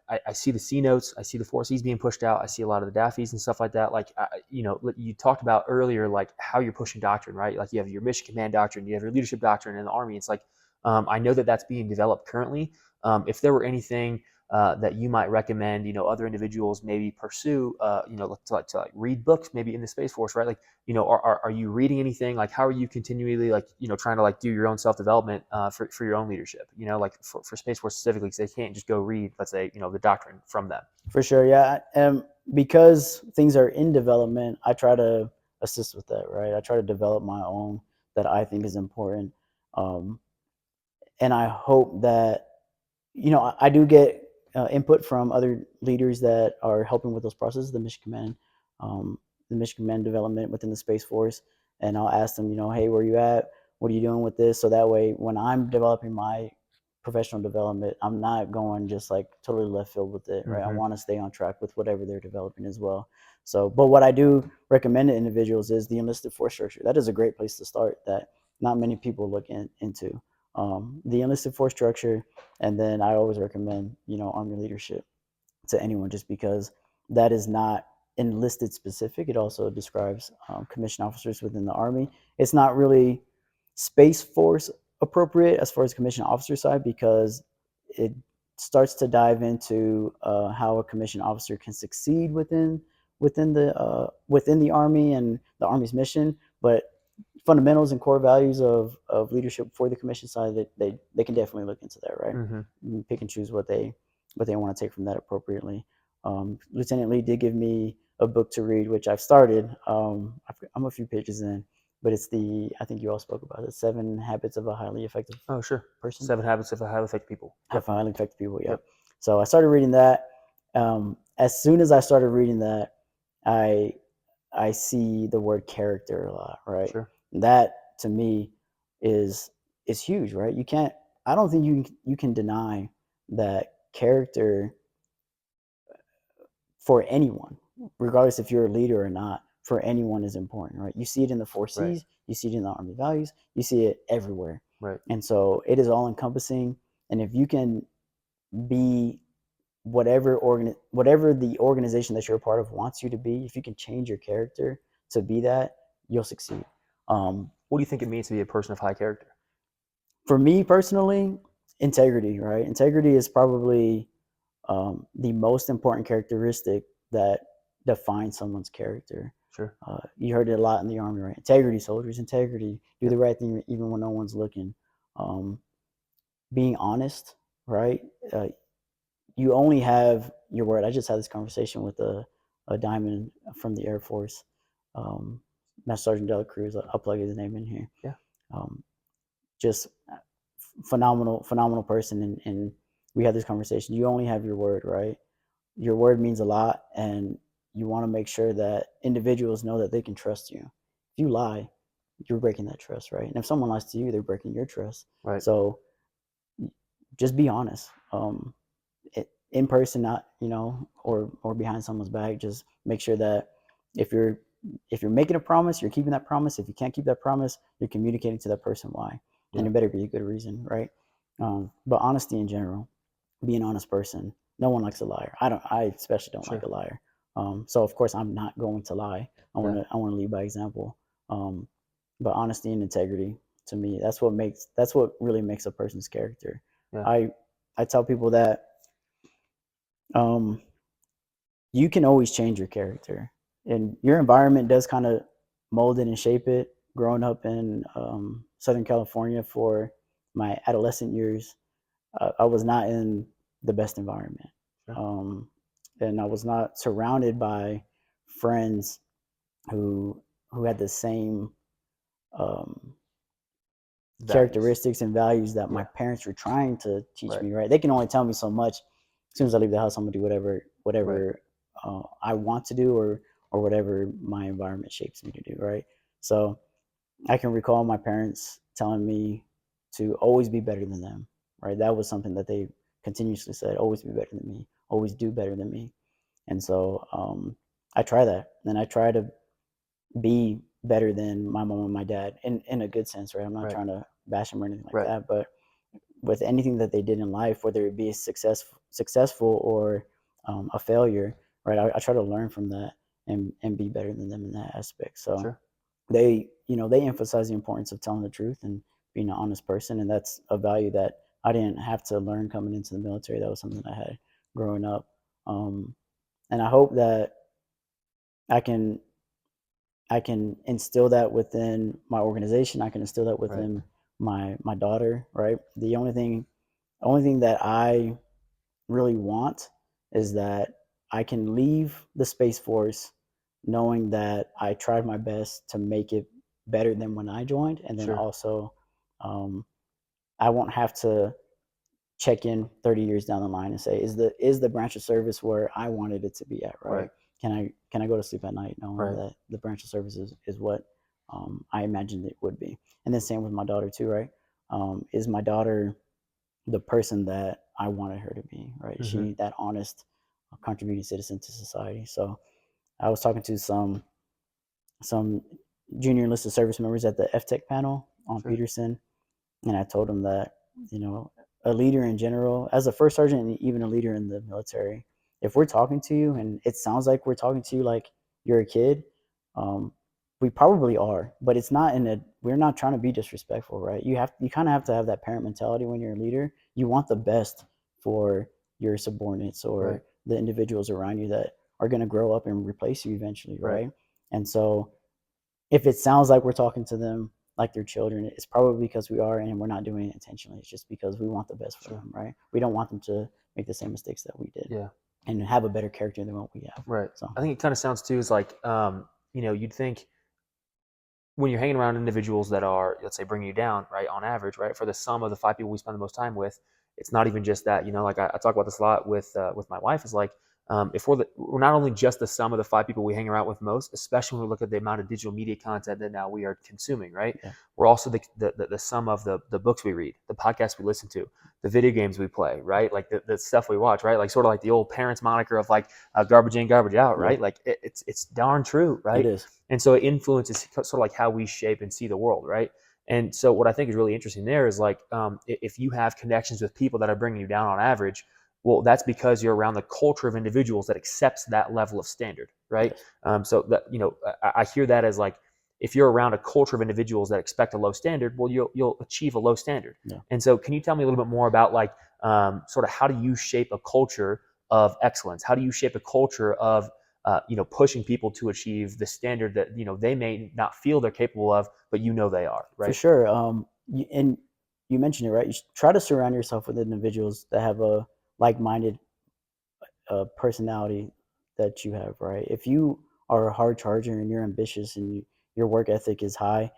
I see the C notes, I see the 4 C's being pushed out, I see a lot of the DAFIs and stuff like that. Like, you talked about earlier, like how you're pushing doctrine, right? Like you have your mission command doctrine, you have your leadership doctrine in the Army. It's like, I know that that's being developed currently. If there were anything that you might recommend, other individuals maybe pursue, to read books maybe in the Space Force, right? Like, are you reading anything? Like, how are you continually trying to do your own self-development for your own leadership, like for Space Force specifically, because they can't just go read, let's say, the doctrine from them.
For sure. Yeah. Because things are in development, I try to assist with that, right? I try to develop my own that I think is important. And I hope that, I do get input from other leaders that are helping with those processes, the mission command development within the Space Force. And I'll ask them, hey, where are you at? What are you doing with this? So that way, when I'm developing my professional development, I'm not going just like totally left field with it, right? I want to stay on track with whatever they're developing as well. So, but what I do recommend to individuals is the enlisted force structure. That is a great place to start that not many people look into. The enlisted force structure, and then I always recommend, Army leadership to anyone, just because that is not enlisted specific. It also describes commissioned officers within the Army. It's not really Space Force appropriate as far as commissioned officer side, because it starts to dive into how a commissioned officer can succeed within the Army and the Army's mission, but fundamentals and core values of leadership for the commission side, that they can definitely look into that, right? Pick and choose what they want to take from that appropriately. Lieutenant Lee did give me a book to read, which I've started. I'm a few pages in, but it's I think you all spoke about it, 7 Habits of a Highly Effective Person.
7 Habits of a Highly Effective People.
Highly effective people, yeah. So I started reading that. As soon as I started reading that, I see the word character a lot, right? That to me is huge, right? I don't think you can deny that character for anyone, regardless if you're a leader or not, for anyone is important, right? You see it in the four
Right.
C's, you see it in the Army values, you see it everywhere.
Right.
And so it is all encompassing. And if you can be whatever the organization that you're a part of wants you to be, if you can change your character to be that, you'll succeed.
What do you think it means to be a person of high character?
For me personally, integrity, right? Integrity is probably the most important characteristic that defines someone's character.
Sure.
You heard it a lot in the Army, right? Integrity, soldiers, integrity. Do the right thing even when no one's looking. Being honest, right? You only have your word. I just had this conversation with a diamond from the Air Force, Master Sergeant Dela Cruz. I'll plug his name in here.
Yeah.
Just phenomenal person, and we had this conversation. You only have your word, right? Your word means a lot, and you want to make sure that individuals know that they can trust you. If you lie, you're breaking that trust, right? And if someone lies to you, they're breaking your trust.
Right.
So just be honest. In person, not or behind someone's back. Just make sure that if you're making a promise, you're keeping that promise. If you can't keep that promise, you're communicating to that person why, and it better be a good reason, right? But honesty in general, be an honest person. No one likes a liar. I especially don't like a liar. So of course I'm not going to lie. I want to lead by example. But honesty and integrity, to me, that's what really makes a person's character. I tell people that you can always change your character, and your environment does kind of mold it and shape it. Growing up in Southern California for my adolescent years, I was not in the best environment. And I was not surrounded by friends who had the same characteristics and values that my parents were trying to teach me. Right? They can only tell me so much. As soon as I leave the house, I'm gonna do whatever I want to do, or whatever my environment shapes me to do. Right? So I can recall my parents telling me to always be better than them. Right? That was something that they continuously said: always be better than me, always do better than me. And so I try that, and I try to be better than my mom and my dad in a good sense, right? I'm not trying to bash them or anything like that, but with anything that they did in life, whether it be successful or a failure, right? I try to learn from that and be better than them in that aspect. So they emphasize the importance of telling the truth and being an honest person, and that's a value that I didn't have to learn coming into the military. That was something I had growing up, and I hope that I can instill that within my organization. I can instill that within my daughter, right? The only thing that I really want is that I can leave the Space Force knowing that I tried my best to make it better than when I joined, and then also I won't have to check in 30 years down the line and say, is the branch of service where I wanted it to be at, right? Can I go to sleep at night knowing that the branch of service is what I imagined it would be? And then same with my daughter too, right? Is my daughter the person that I wanted her to be, right? She that honest, contributing citizen to society. So I was talking to some junior enlisted service members at the FTech panel on Peterson, and I told them that, a leader in general, as a first sergeant and even a leader in the military, if we're talking to you and it sounds like we're talking to you like you're a kid, we probably are, but it's not we're not trying to be disrespectful, right? You kind of have to have that parent mentality when you're a leader. You want the best for your subordinates or the individuals around you that are going to grow up and replace you eventually, right? And so if it sounds like we're talking to them like they're children, it's probably because we are, and we're not doing it intentionally. It's just because we want the best for them, right? We don't want them to make the same mistakes that we did, and have a better character than what we have.
Right. So I think it kind of sounds too is like, you'd think when you're hanging around individuals that are, let's say, bringing you down, right, on average, right, for the sum of the 5 people we spend the most time with, it's not even just that. Like I talk about this a lot with my wife. Is like, if we're not only just the sum of the 5 people we hang around with most, especially when we look at the amount of digital media content that now we are consuming, right?
Yeah.
We're also the sum of the books we read, the podcasts we listen to, the video games we play, right? Like the stuff we watch, right? Like sort of like the old parents moniker of like garbage in, garbage out, right?
Yeah.
Like it's darn true,
It
right?
is.
And so it influences sort of like how we shape and see the world, right? And so what I think is really interesting there is like if you have connections with people that are bringing you down on average, well, that's because you're around the culture of individuals that accepts that level of standard, right?
Yes.
So that I hear that as like if you're around a culture of individuals that expect a low standard, well, you'll achieve a low standard.
Yeah.
And so, can you tell me a little bit more about like sort of how do you shape a culture of excellence? How do you shape a culture of pushing people to achieve the standard that they may not feel they're capable of, but they are,
For
right?
sure. And you mentioned it, right? You should try to surround yourself with individuals that have a like-minded personality that you have, right? If you are a hard charger and you're ambitious and your work ethic is high,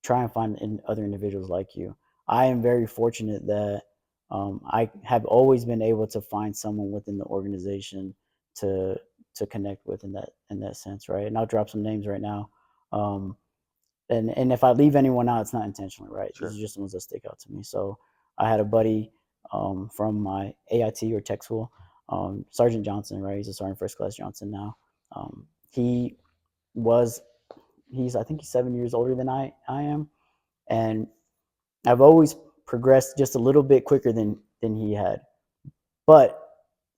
try and find other individuals like you. I am very fortunate that I have always been able to find someone within the organization to connect with in that sense, right? And I'll drop some names right now. Um, and if I leave anyone out, it's not intentionally, right? These
Sure.
are just the ones that stick out to me. So I had a buddy from my AIT or tech school, Sergeant Johnson, right? He's a Sergeant First Class Johnson now. He was I think he's 7 years older than I am, and I've always progressed just a little bit quicker than he had. But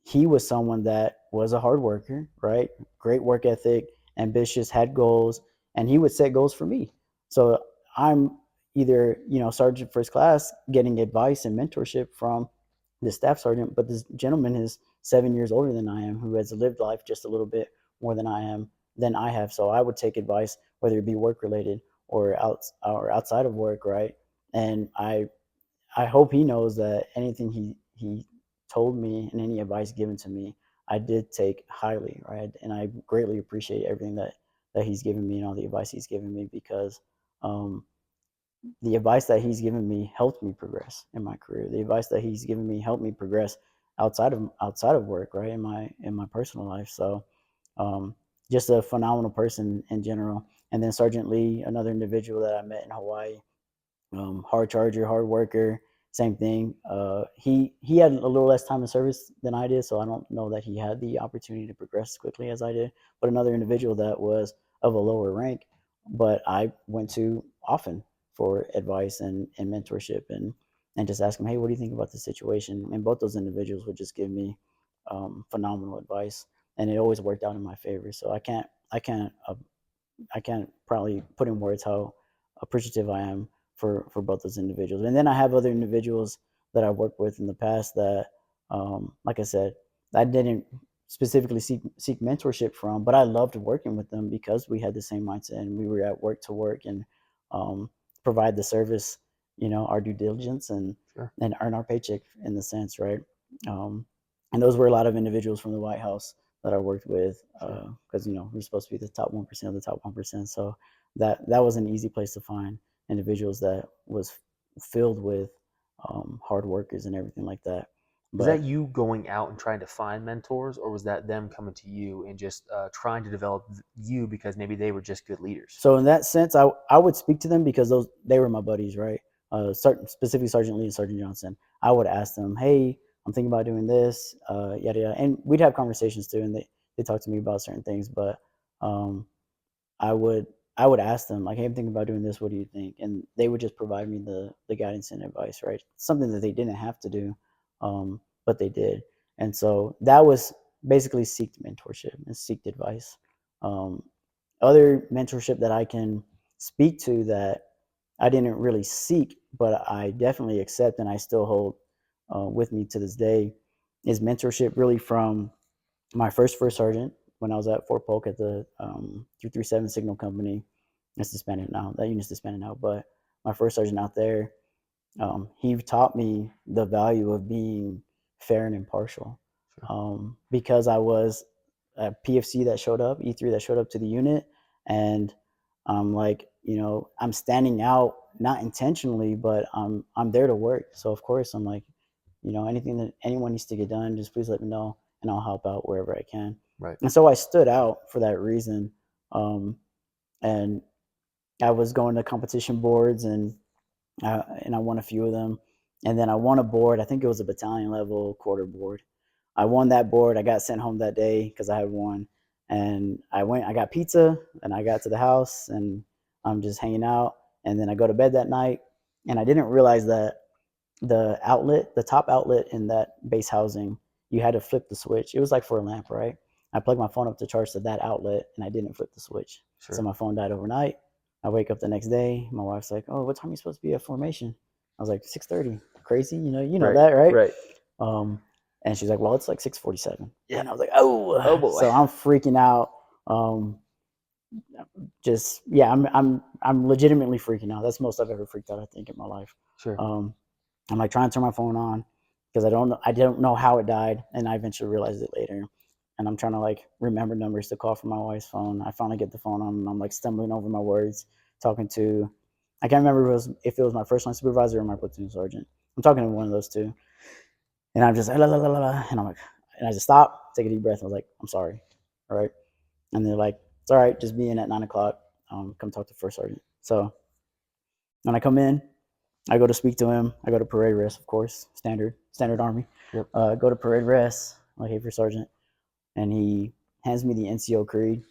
he was someone that was a hard worker, right? Great work ethic, ambitious, had goals, and he would set goals for me. So I'm either, sergeant first class getting advice and mentorship from the staff sergeant, but this gentleman is 7 years older than I am, who has lived life just a little bit more than I have. So I would take advice, whether it be work related or outside of work, right? And I hope he knows that anything he told me and any advice given to me, I did take highly, right? And I greatly appreciate everything that he's given me and all the advice he's given me, because um, the advice that he's given me helped me progress in my career. The advice that he's given me helped me progress outside of work, right? In my personal life. So um, just a phenomenal person in general. And then Sergeant Lee, another individual that I met in Hawaii, hard charger, hard worker, same thing. He had a little less time in service than I did, so I don't know that he had the opportunity to progress as quickly as I did. But another individual that was of a lower rank, but I went to often for advice and mentorship, and just ask him, hey, what do you think about the situation? And both those individuals would just give me phenomenal advice, and it always worked out in my favor. So I can't probably put in words how appreciative I am for both those individuals. And then I have other individuals that I've worked with in the past that, like I said, I didn't specifically seek mentorship from, but I loved working with them because we had the same mindset and we were at work to work and um, provide the service, our due diligence
Sure.
and earn our paycheck in the sense, right? Um, and those were a lot of individuals from the White House that I worked with,
Sure.
because we're supposed to be the top 1% of the top 1%. So that was an easy place to find individuals that was filled with hard workers and everything like that.
Was that
But
you going out and trying to find mentors, or was that them coming to you and just trying to develop you because maybe they were just good leaders?
so in that sense, I would speak to them because they were my buddies, right? Specifically Sergeant Lee and Sergeant Johnson. I would ask them, hey, I'm thinking about doing this, yada yada, and we'd have conversations too, and they talk to me about certain things, but um, I would I would ask them like, "Hey, I'm thinking about doing this. What do you think?" And they would just provide me the guidance and advice, right? Something that they didn't have to do, but they did. And so that was basically seeked mentorship and seeked advice. Um, Other mentorship that I can speak to that I didn't really seek, but I definitely accept and I still hold with me to this day is mentorship really from my first sergeant when I was at Fort Polk at the 337 Signal Company. It's disbanded now. That unit's disbanded now. But my first sergeant out there, he taught me the value of being fair and impartial,
Sure.
because I was a PFC that showed up, E3 that showed up to the unit, and I'm like, I'm standing out not intentionally, but I'm there to work. So of course I'm like, anything that anyone needs to get done, just please let me know. and I'll help out wherever I can.
Right.
And so I stood out for that reason. And I was going to competition boards, and I won a few of them. And then I won a board. I think it was a battalion level quarter board. I won that board. I got sent home that day because I had won. And I got pizza, and I got to the house, and I'm just hanging out. And then I go to bed that night, and I didn't realize that the top outlet in that base housing, you had to flip the switch. It was like for a lamp, right? I plugged my phone up to charge to that outlet, and I didn't flip the switch.
Sure.
So my phone died overnight. I wake up the next day. My wife's like, "Oh, what time are you supposed to be at formation?" I was like, 6:30. Crazy, you know
Right.
that, right?
Right.
And she's like, "Well, it's like 6:47." Yeah. And I was like, "Oh,
Oh boy."
So I'm freaking out. Just yeah, I'm legitimately freaking out. That's the most I've ever freaked out, I think, in my life.
Sure.
I'm like trying to turn my phone on because I don't know how it died, and I eventually realized it later. And I'm trying to like remember numbers to call from my wife's phone. I finally get the phone on, and I'm like stumbling over my words, talking to, I can't remember if it was my first line supervisor or my platoon sergeant. I'm talking to one of those two, and I'm just like, la, la, la, la, and I'm like, and I just stop, take a deep breath, and I was like, "I'm sorry," all right. And they're like, "It's all right, just be in at 9 o'clock. Come talk to first sergeant." So when I come in, I go to speak to him. I go to parade rest, of course, standard Army.
Yep.
Go to parade rest, like, "Hey, first sergeant," and he hands me the NCO creed,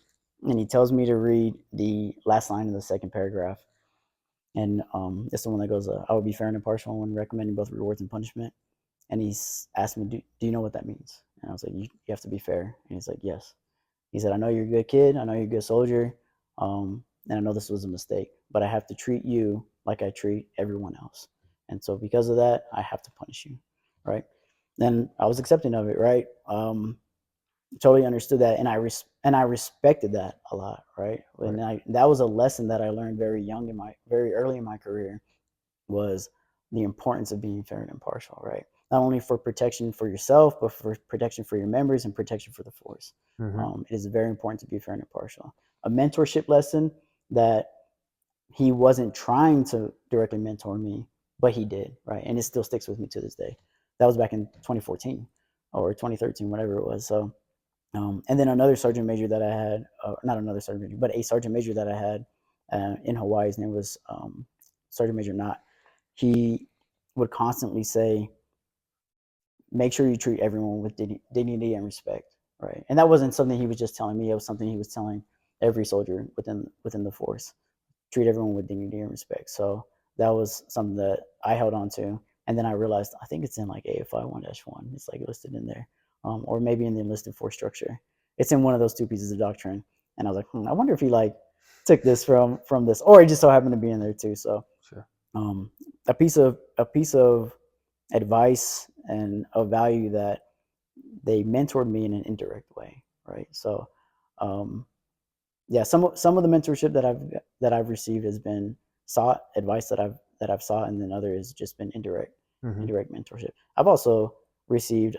and he tells me to read the last line of the second paragraph. And it's the one that goes, "I will be fair and impartial when recommending both rewards and punishment." And he's asked me, do you know what that means? And I was like, you have to be fair. And he's like, "Yes." He said, "I know you're a good kid. I know you're a good soldier. And I know this was a mistake, but I have to treat you like I treat everyone else. And so because of that, I have to punish you." Right. Then I was accepting of it. Right. Totally understood that. And I respected that a lot. Right. And that was a lesson that I learned very early in my career, was the importance of being fair and impartial. Right. Not only for protection for yourself, but for protection for your members and protection for the force.
Mm-hmm.
It is very important to be fair and impartial. A mentorship lesson that he wasn't trying to directly mentor me, but he did, right? And it still sticks with me to this day. That was back in 2014 or 2013, whatever it was. So, and then another sergeant major that I had, not another sergeant major, but a sergeant major that I had in Hawaii, his name was Sergeant Major Knott. He would constantly say, "Make sure you treat everyone with dignity and respect," right? And that wasn't something he was just telling me; it was something he was telling every soldier within the force. Treat everyone with dignity and respect. So that was something that I held on to, and then I realized, I think it's in like AFI 1-1. It's like listed in there, or maybe in the enlisted force structure. It's in one of those two pieces of doctrine, and I was like, I wonder if he like took this from this, or it just so happened to be in there too. So
Sure.
a piece of advice and a value that they mentored me in an indirect way, right? So, yeah, some of the mentorship that I've received has been sought advice that I've sought, and then other has just been
Mm-hmm.
indirect mentorship. I've also received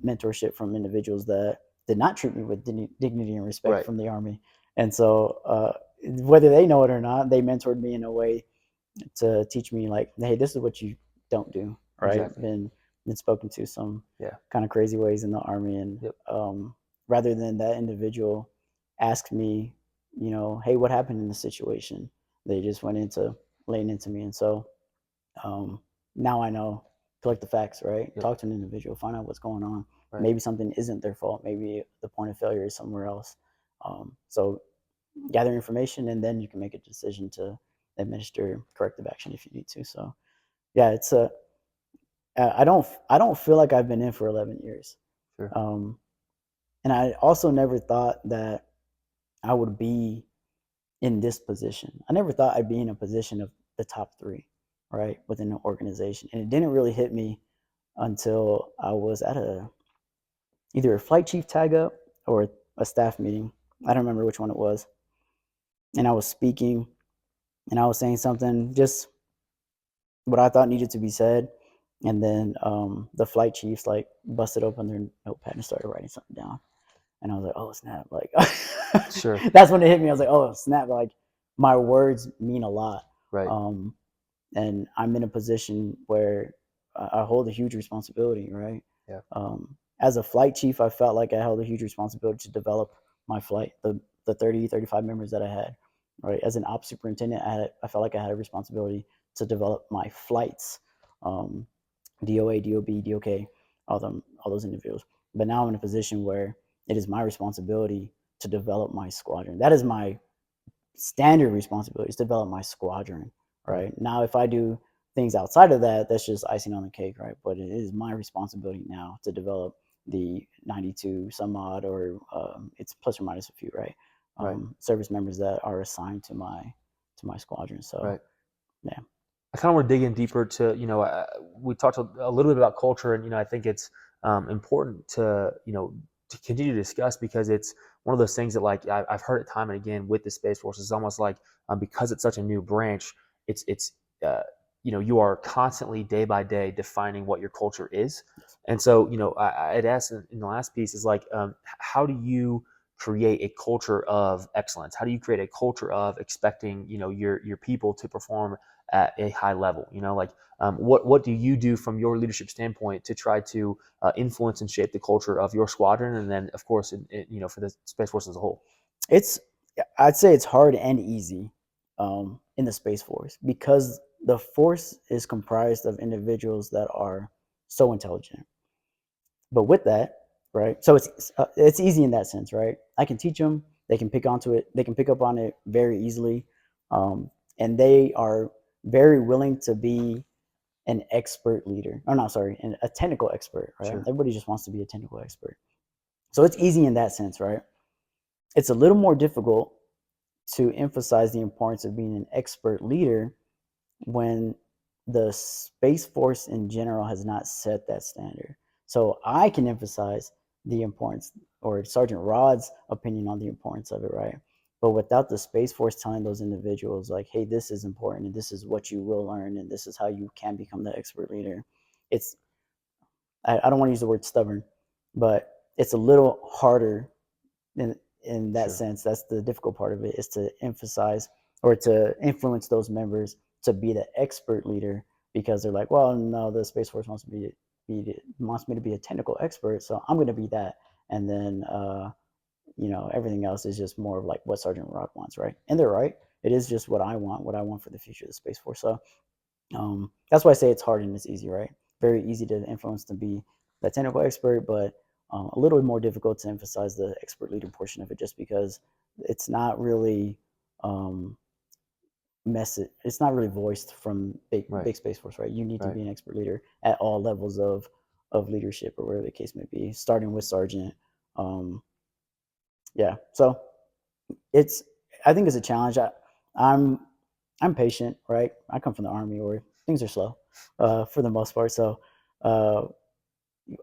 mentorship from individuals that did not treat me with dignity and respect from the Army, and so whether they know it or not, they mentored me in a way to teach me, like, "Hey, this is what you don't do." Right?
Exactly.
Been spoken to some
Yeah.
kind of crazy ways in the Army, and
Yep.
rather than that individual ask me, "Hey, what happened in the situation?" They just went into laying into me, and so now I know, collect the facts, right?
Yep.
Talk to an individual, find out what's going on.
Right.
Maybe something isn't their fault. Maybe the point of failure is somewhere else. So gather information, and then you can make a decision to administer corrective action if you need to. So yeah, it's a. I don't feel like I've been in for 11 years,
Sure.
and I also never thought that I would be in this position. I never thought I'd be in a position of the top 3, right, within the organization, and it didn't really hit me until I was at either a flight chief tag up or a staff meeting. I don't remember which one it was, and I was speaking, and I was saying something, just what I thought needed to be said, and then the flight chiefs like busted open their notepad and started writing something down, and I was like, "Oh snap!" Like,
Sure.
that's when it hit me. I was like, "Oh snap!" Like, my words mean a lot,
Right.
and I'm in a position where I hold a huge responsibility, right?
Yeah.
as a flight chief, I felt like I held a huge responsibility to develop my flight, the 30, 35 members that I had, right? As an ops superintendent, I felt like I had a responsibility to develop my flights, DOA, DOB, DOK, all those individuals. But now I'm in a position where it is my responsibility to develop my squadron. That is my standard responsibility, is to develop my squadron, right? Now, if I do things outside of that, that's just icing on the cake, right? But it is my responsibility now to develop the 92 some odd, or it's plus or minus a few, right? Service members that are assigned to my squadron. So, yeah.
I kind of want to dig in deeper to, we talked a little bit about culture, and, I think it's important to, to continue to discuss, because it's one of those things that, like, I've heard it time and again with the Space Force. It's almost like, because it's such a new branch, it's you are constantly day by day defining what your culture is. And so, I'd asked in the last piece is like, how do you create a culture of excellence? How do you create a culture of expecting, your people to perform at a high level? What do you do from your leadership standpoint to try to influence and shape the culture of your squadron, and then, of course, for the Space Force as a whole?
I'd say it's hard and easy in the Space Force, because the force is comprised of individuals that are so intelligent. But with that, right? So it's easy in that sense, right? I can teach them; they can pick onto it, they can pick up on it very easily, and they are very willing to be an expert leader. Oh, no, sorry, a technical expert, right?
Sure.
Everybody just wants to be a technical expert. So it's easy in that sense, right? It's a little more difficult to emphasize the importance of being an expert leader when the Space Force in general has not set that standard. So I can emphasize the importance, or Sergeant Rod's opinion on the importance of it, right? But without the Space Force telling those individuals, like, hey, this is important, and this is what you will learn, and this is how you can become the expert leader, it's, I don't want to use the word stubborn, but it's a little harder in that sense. That's the difficult part of it, is to emphasize or to influence those members to be the expert leader, because they're like, well, no, the Space Force wants me to be a technical expert, so I'm going to be that. And then everything else is just more of like what Sergeant Rock wants, right? And they're right. It is just what I want for the future of the Space Force. So that's why I say it's hard and it's easy, right? Very easy to influence to be the technical expert, but a little more difficult to emphasize the expert leader portion of it, just because it's not really it's not really voiced from big Space Force, right? You need to be an expert leader at all levels of leadership, or whatever the case may be, starting with sergeant. Yeah, so I think it's a challenge. I'm patient, right? I come from the Army, where things are slow for the most part. So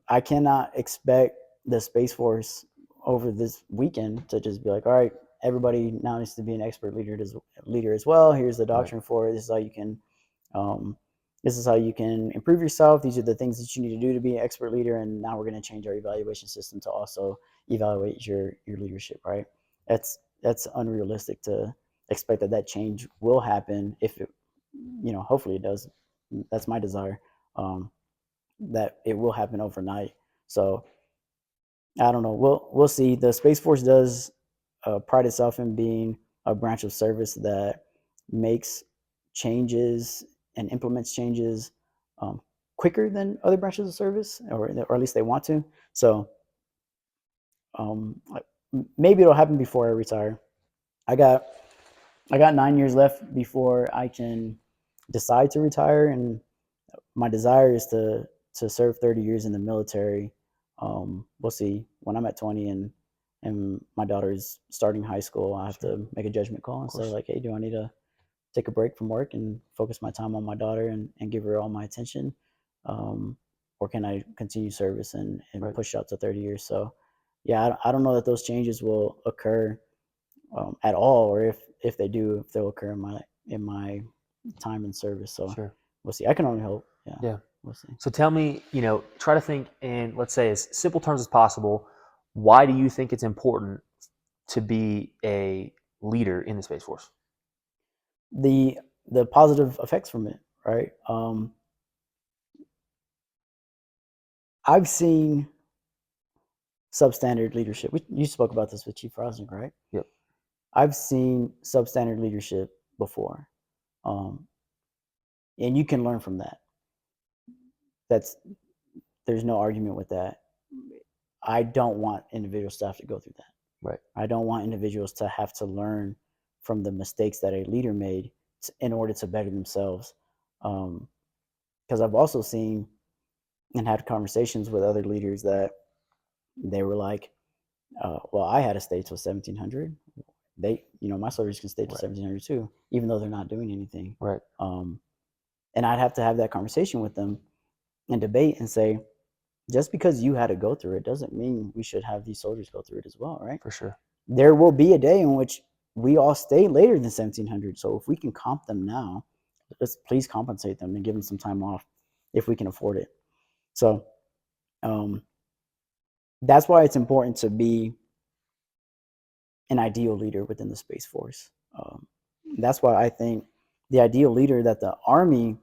I cannot expect the Space Force over this weekend to just be like, all right, everybody now needs to be an expert leader as well. Here's the doctrine for it. This is how you can improve yourself. These are the things that you need to do to be an expert leader. And now we're going to change our evaluation system to also evaluate your leadership, right? That's unrealistic to expect that change will happen. If it, hopefully it does. That's my desire. That it will happen overnight. So I don't know. We'll see. The Space Force does pride itself in being a branch of service that makes changes and implements changes quicker than other branches of service, or at least they want to. So maybe it'll happen before I retire. I got 9 years left before I can decide to retire, and my desire is to serve 30 years in the military. We'll see. When I'm at 20 and my daughter is starting high school, I have to make a judgment call and say, like, hey, do I need to take a break from work and focus my time on my daughter and give her all my attention? Or can I continue service and push out to 30 years? So, yeah, I don't know that those changes will occur at all, or if they do, if they'll occur in my time in service. So we'll see. I can only hope. Yeah. We'll see.
So tell me, try to think in, let's say, as simple terms as possible. Why do you think it's important to be a leader in the Space Force?
The positive effects from it, right? I've seen substandard leadership. You spoke about this with Chief Rosnick, right?
Yep.
I've seen substandard leadership before, and you can learn from that. There's no argument with that. I don't want individual staff to go through that.
Right.
I don't want individuals to have to learn from the mistakes that a leader made in order to better themselves. Because I've also seen and had conversations with other leaders that they were like, well, I had to stay till 1700. My soldiers can stay till 1700 too, even though they're not doing anything.
Right.
And I'd have to have that conversation with them and debate and say, just because you had to go through it doesn't mean we should have these soldiers go through it as well, right?
For sure.
There will be a day in which we all stay later than 1700. So if we can comp them now, let's please compensate them and give them some time off if we can afford it. So that's why it's important to be an ideal leader within the Space Force. That's why I think the ideal leader that the Army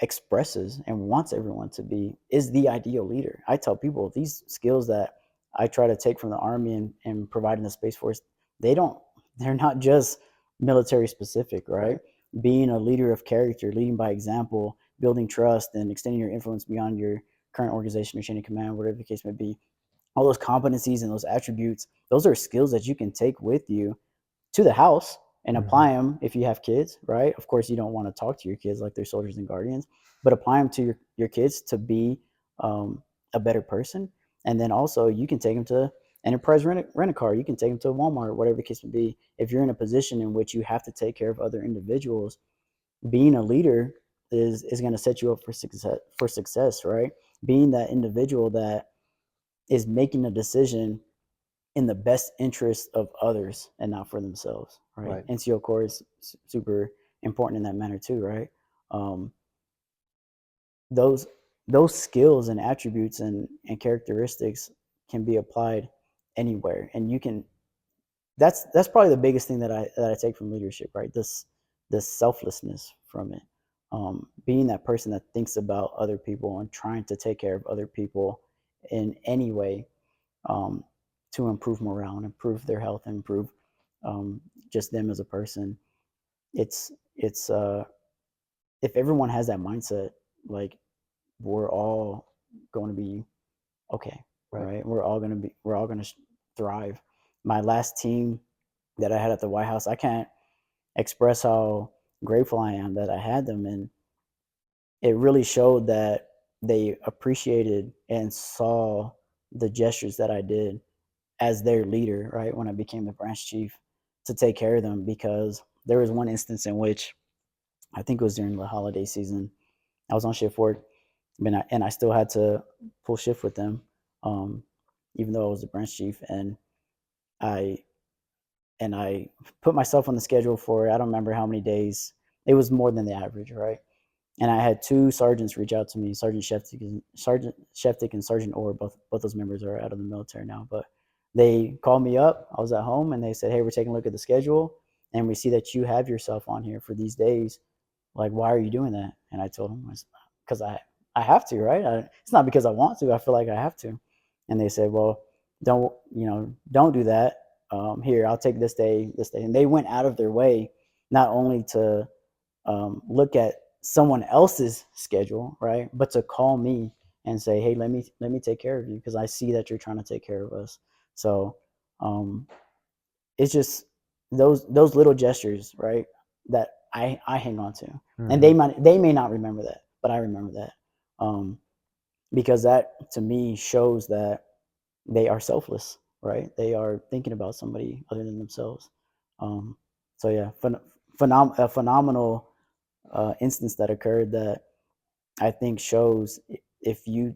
expresses and wants everyone to be is the ideal leader. I tell people these skills that I try to take from the Army and provide in the Space Force, they're not just military specific, right? Being a leader of character, leading by example, building trust, and extending your influence beyond your current organization or chain of command, whatever the case may be. All those competencies and those attributes, those are skills that you can take with you to the house and apply them if you have kids, right? Of course, you don't want to talk to your kids like they're soldiers and guardians, but apply them to your kids to be a better person. And then also you can take them to Enterprise Rent-A-Car. You can take them to Walmart, whatever the case may be. If you're in a position in which you have to take care of other individuals, being a leader is going to set you up for success, right? Being that individual that is making a decision in the best interest of others and not for themselves, right? NCO core is super important in that manner too, right? Those skills and attributes and characteristics can be applied anywhere, and you can. That's probably the biggest thing that I take from leadership, right? This selflessness from it, being that person that thinks about other people and trying to take care of other people in any way. To improve morale and improve their health and improve just them as a person. It's if everyone has that mindset, like we're all going to be okay, right? We're all going to thrive. My last team that I had at the White House, I can't express how grateful I am that I had them, and it really showed that they appreciated and saw the gestures that I did as their leader, right? When I became the branch chief to take care of them, because there was one instance in which I think it was during the holiday season. I was on shift work, and I still had to pull shift with them, even though I was the branch chief. And I put myself on the schedule for, I don't remember how many days. It was more than the average, right? And I had two sergeants reach out to me, Sergeant Sheftick and Sergeant Orr. Both those members are out of the military now, but they called me up. I was at home, and they said, "Hey, we're taking a look at the schedule, and we see that you have yourself on here for these days. Like, why are you doing that?" And I told them, "Because I have to, right? It's not because I want to. I feel like I have to." And they said, "Well, don't do that. Here, I'll take this day." And they went out of their way not only to look at someone else's schedule, right, but to call me and say, "Hey, let me take care of you because I see that you're trying to take care of us." So it's just those little gestures, right, that I hang on to, and they may not remember that, but I remember that, because that to me shows that they are selfless, right? They are thinking about somebody other than themselves. So yeah, a phenomenal instance that occurred that I think shows if you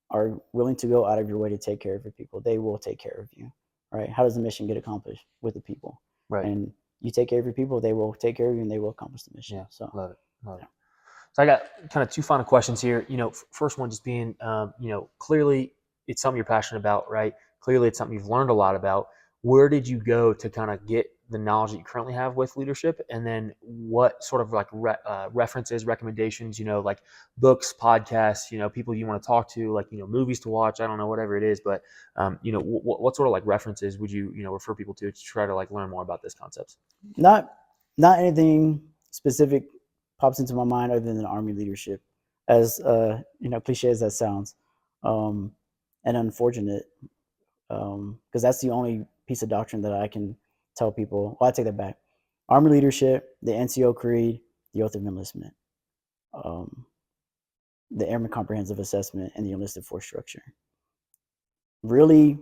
are willing to go out of your way to take care of your people, they will take care of you, right? How does the mission get accomplished? With the people,
Right.
And you take care of your people, they will take care of you, and they will accomplish the mission.
Yeah,
so
love it. So I got kind of two final questions here. First one just being, clearly it's something you're passionate about, right? Clearly it's something you've learned a lot about. Where did you go to kind of get the knowledge that you currently have with leadership, and then what sort of like references, recommendations, like books, podcasts, people you want to talk to, like movies to watch. I don't know, whatever it is, but what sort of like references would you refer people to try to like learn more about this concepts?
Not anything specific pops into my mind other than Army leadership, as cliche as that sounds, and unfortunate, because that's the only piece of doctrine that I can tell people. Well, I take that back. Army leadership, the NCO creed, the oath of enlistment, um, the Airman Comprehensive Assessment, and the enlisted force structure. Really,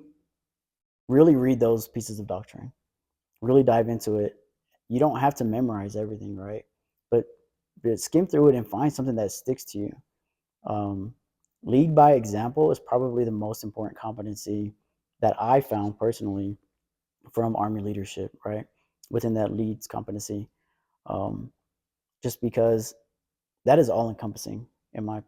really read those pieces of doctrine. Really dive into it. You don't have to memorize everything, right? But skim through it and find something that sticks to you. Lead by example is probably the most important competency that I found personally from Army leadership, right? Within that leads competency, just because that is all encompassing in my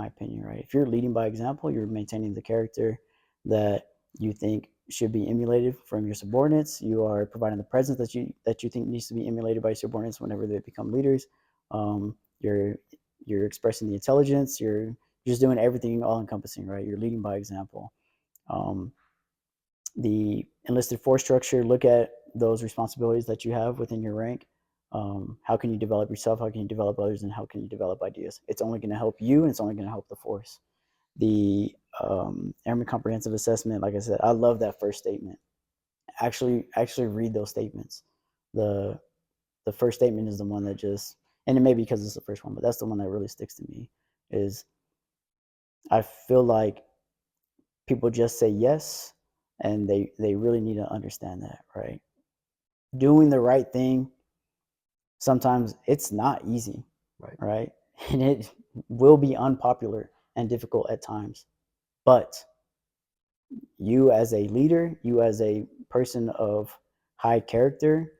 opinion, right? If you're leading by example, you're maintaining the character that you think should be emulated from your subordinates. You are providing the presence that you think needs to be emulated by your subordinates whenever they become leaders. You're expressing the intelligence. You're just doing everything all encompassing, right? You're leading by example. The enlisted force structure, look at those responsibilities that you have within your rank. How can you develop yourself? How can you develop others? And how can you develop ideas? It's only going to help you, and it's only going to help the force. The Airman Comprehensive Assessment, like I said, I love that first statement. Actually read those statements. The first statement is the one that just, and it may be because it's the first one, but that's the one that really sticks to me. Is I feel like people just say yes, and they really need to understand that, right? Doing the right thing, sometimes it's not easy, right? And it will be unpopular and difficult at times. But you as a leader, you as a person of high character,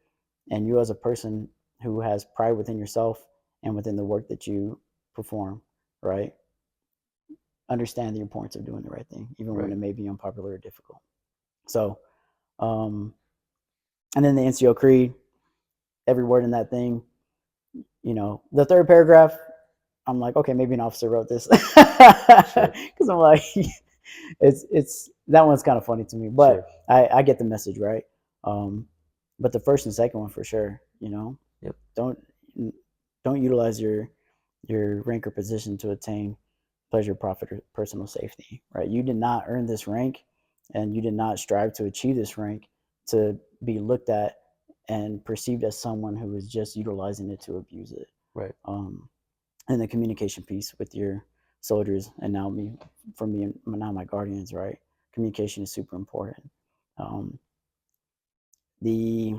and you as a person who has pride within yourself and within the work that you perform, right? Understand the importance of doing the right thing, even when it may be unpopular or difficult. So, and then the NCO creed, every word in that thing, the third paragraph, I'm like, okay, maybe an officer wrote this, because I'm like, it's that one's kind of funny to me, but I get the message, right? But the first and second one for sure, don't utilize your rank or position to attain pleasure, profit, or personal safety, right? You did not earn this rank, and you did not strive to achieve this rank to be looked at and perceived as someone who is just utilizing it to abuse it.
Right.
And the communication piece with your soldiers, and now now my guardians, right? Communication is super important. The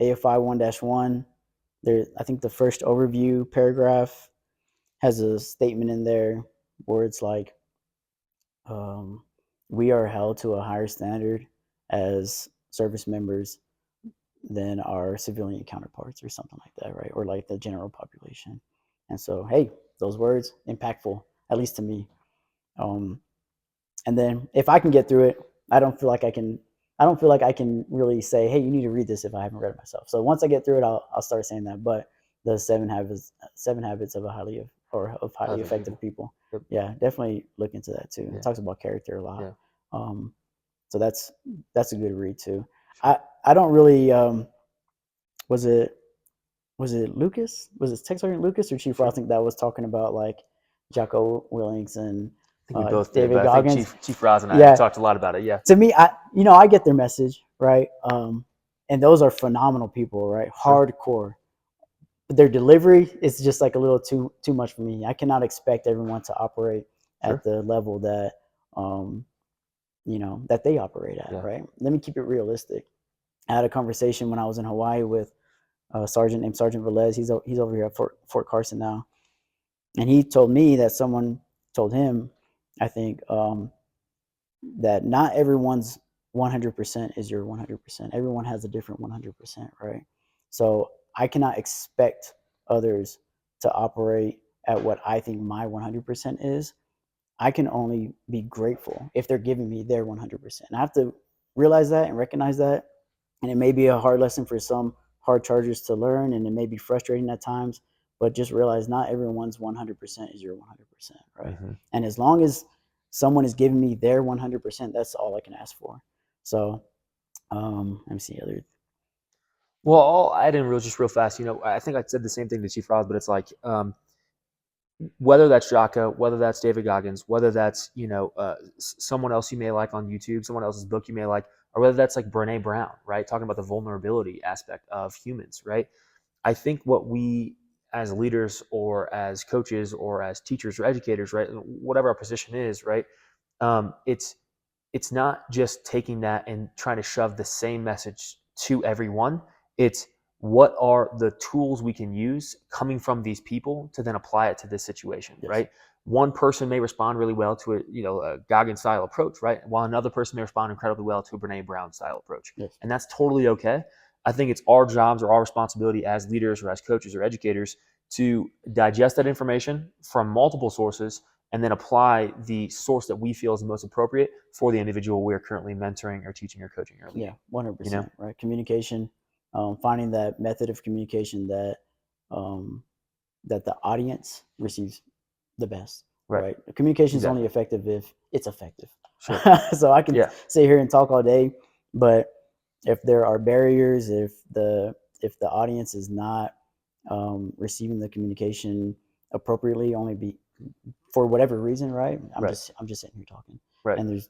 AFI 1-1, I think the first overview paragraph has a statement in there where it's like, we are held to a higher standard as service members than our civilian counterparts, or something like that, right? Or like the general population. And so, hey, those words, impactful, at least to me. And then if I can get through it, I don't feel like I can really say, hey, you need to read this if I haven't read it myself. So once I get through it, I'll start saying that. But the seven habits of highly effective people.
Yep.
Yeah, definitely look into that too. It talks about character a lot. Yeah. So that's a good read too. I don't really was it Lucas? Was it Tech Sergeant Lucas or Chief Ross? I think that was talking about like Jocko Willings and
we both
David
did, but
Goggins.
I think Chief Roz and I talked a lot about it. Yeah.
To me, I get their message, right? And those are phenomenal people, right? Hardcore. But their delivery is just like a little too much for me. I cannot expect everyone to operate at the level that that they operate at, right? Let me keep it realistic. I had a conversation when I was in Hawaii with a sergeant named Sergeant Velez. He's over here at Fort Carson now, and he told me that someone told him, I think, that not everyone's 100% is your 100%. Everyone has a different 100%, right? So I cannot expect others to operate at what I think my 100% is. I can only be grateful if they're giving me their 100%. And I have to realize that and recognize that, And it may be a hard lesson for some hard chargers to learn, and it may be frustrating at times, but just realize not everyone's 100% is your 100%, right?
Mm-hmm.
And as long as someone is giving me their 100%, that's all I can ask for. So, let me see other.
Well, I'll add in real fast. I think I said the same thing to Chief Ross, but it's like whether that's Jaka, whether that's David Goggins, whether that's someone else you may like on YouTube, someone else's book you may like, or whether that's like Brene Brown, right, talking about the vulnerability aspect of humans, right? I think what we as leaders or as coaches or as teachers or educators, right, whatever our position is, right, it's not just taking that and trying to shove the same message to everyone. It's what are the tools we can use coming from these people to then apply it to this situation,
Yes.
right? One person may respond really well to a Goggins style approach, right? While another person may respond incredibly well to a Brene Brown style approach.
Yes.
And that's totally okay. I think it's our jobs or our responsibility as leaders or as coaches or educators to digest that information from multiple sources and then apply the source that we feel is the most appropriate for the individual we're currently mentoring or teaching or coaching or leading.
Yeah, 100%. Right. Communication, finding that method of communication that that the audience receives the best. Right. Communication is only effective if it's effective. Sure. So I can sit here and talk all day, but if there are barriers, if the audience is not receiving the communication appropriately, only be for whatever reason, right? I'm just sitting here talking, and there's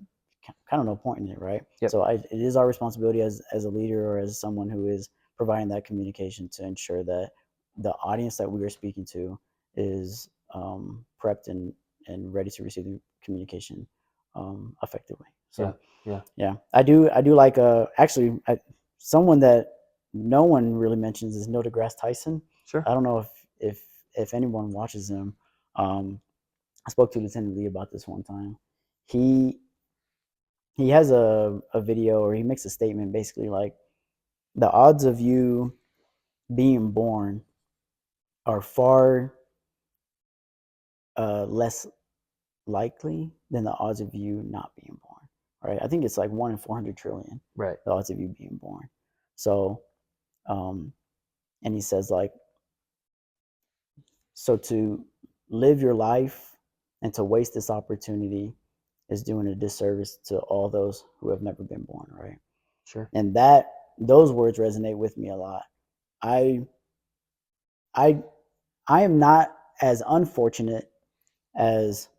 kind of no point in it, right? So it is our responsibility as a leader or as someone who is providing that communication to ensure that the audience that we are speaking to is prepped and ready to receive the communication effectively. So yeah, I do like actually someone that no one really mentions is Neil deGrasse Tyson.
Sure.
I don't know if anyone watches him. I spoke to Lieutenant Lee about this one time. He has a video, or he makes a statement basically like the odds of you being born are far less likely than the odds of you not being born, right? I think it's like 1 in 400 trillion,
right?
The odds of you being born. So, and he says like, so to live your life and to waste this opportunity is doing a disservice to all those who have never been born, right?
Sure.
And those words resonate with me a lot. I am not as unfortunate as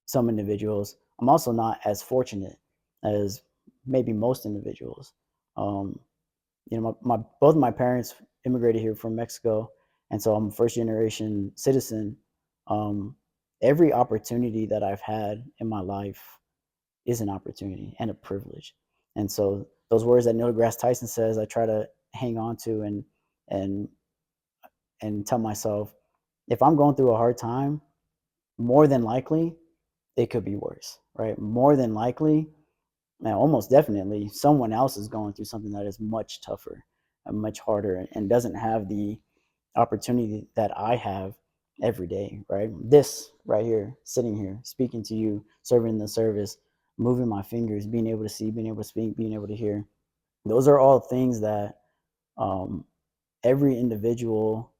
some individuals. I'm also not as fortunate as maybe most individuals. Both of my parents immigrated here from Mexico, and so I'm a first generation citizen. Every opportunity that I've had in my life is an opportunity and a privilege. And so those words that Neil deGrasse Tyson says, I try to hang on to and tell myself, if I'm going through a hard time, more than likely it could be worse, right? More than likely, almost definitely, someone else is going through something that is much tougher and much harder and doesn't have the opportunity that I have every day, right? This right here, sitting here, speaking to you, serving the service, moving my fingers, being able to see, being able to speak, being able to hear. Those are all things that every individual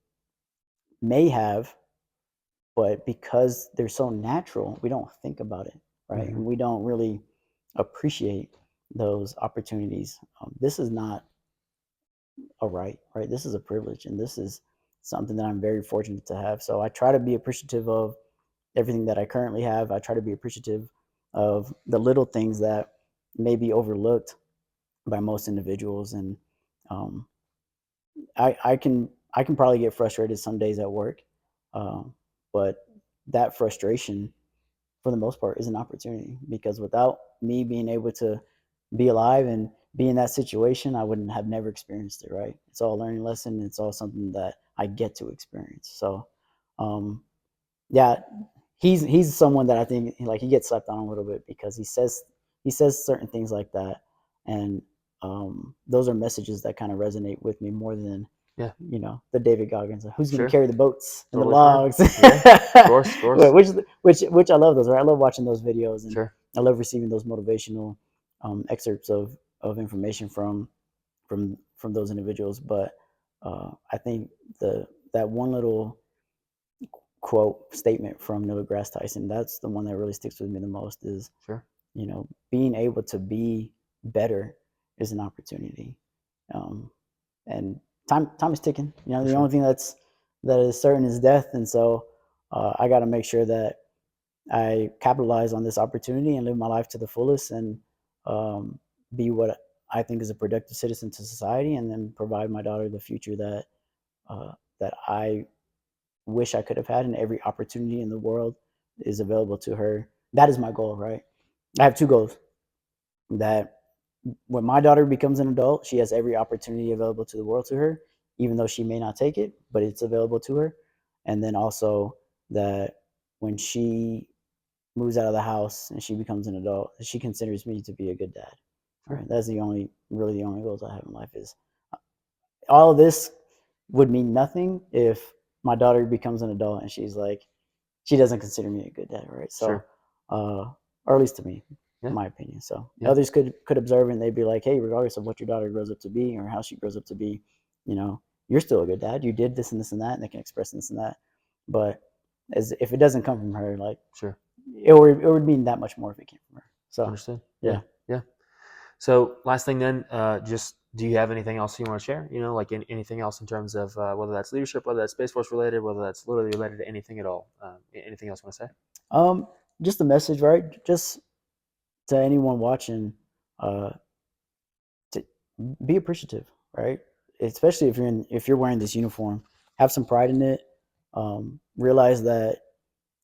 may have, but because they're so natural, we don't think about it, right? And we don't really appreciate those opportunities. This is not a right? This is a privilege, and this is something that I'm very fortunate to have. So I try to be appreciative of everything that I currently have. I try to be appreciative of the little things that may be overlooked by most individuals, and um, I can probably get frustrated some days at work, but that frustration, for the most part, is an opportunity, because without me being able to be alive and be in that situation, I wouldn't have never experienced it, right? It's all a learning lesson. It's all something that I get to experience. So, yeah, he's someone that I think like he gets slept on a little bit, because he says certain things like that, and those are messages that kind of resonate with me more than the David Goggins, who's going to carry the boats and the logs.
Of course.
Which I love those, right? I love watching those videos, and I love receiving those motivational excerpts of information from from those individuals. But I think that one little quote statement from Neil deGrasse Tyson, that's the one that really sticks with me the most. Is
Sure.
being able to be better is an opportunity, and time is ticking. The
sure.
only thing that is certain is death, and so I got to make sure that I capitalize on this opportunity and live my life to the fullest, and be what I think is a productive citizen to society, and then provide my daughter the future that I wish I could have had, and every opportunity in the world is available to her. That is my goal, right? I have two goals. That when my daughter becomes an adult, she has every opportunity available to the world to her, even though she may not take it, but it's available to her. And then also that when she moves out of the house and she becomes an adult, she considers me to be a good dad.
Sure.
Right? That's really the only goals I have in life. Is all of this would mean nothing if my daughter becomes an adult and she's like, she doesn't consider me a good dad, right? So,
Sure.
or at least to me,
Yeah.
in my opinion. So
Yeah.
others could observe it and they'd be like, hey, regardless of what your daughter grows up to be or how she grows up to be, you're still a good dad. You did this and that, and they can express this and that. But if it doesn't come from her, like,
Sure.
it would mean that much more if it came from her. So
Understood.
yeah.
Yeah. So last thing then, just do you have anything else you want to share? Like anything else in terms of whether that's leadership, whether that's Space Force related, whether that's literally related to anything at all. Anything else you want to say?
Just a message, right? Just to anyone watching, uh, to be appreciative, right? Especially if you're wearing this uniform, have some pride in it. Realize that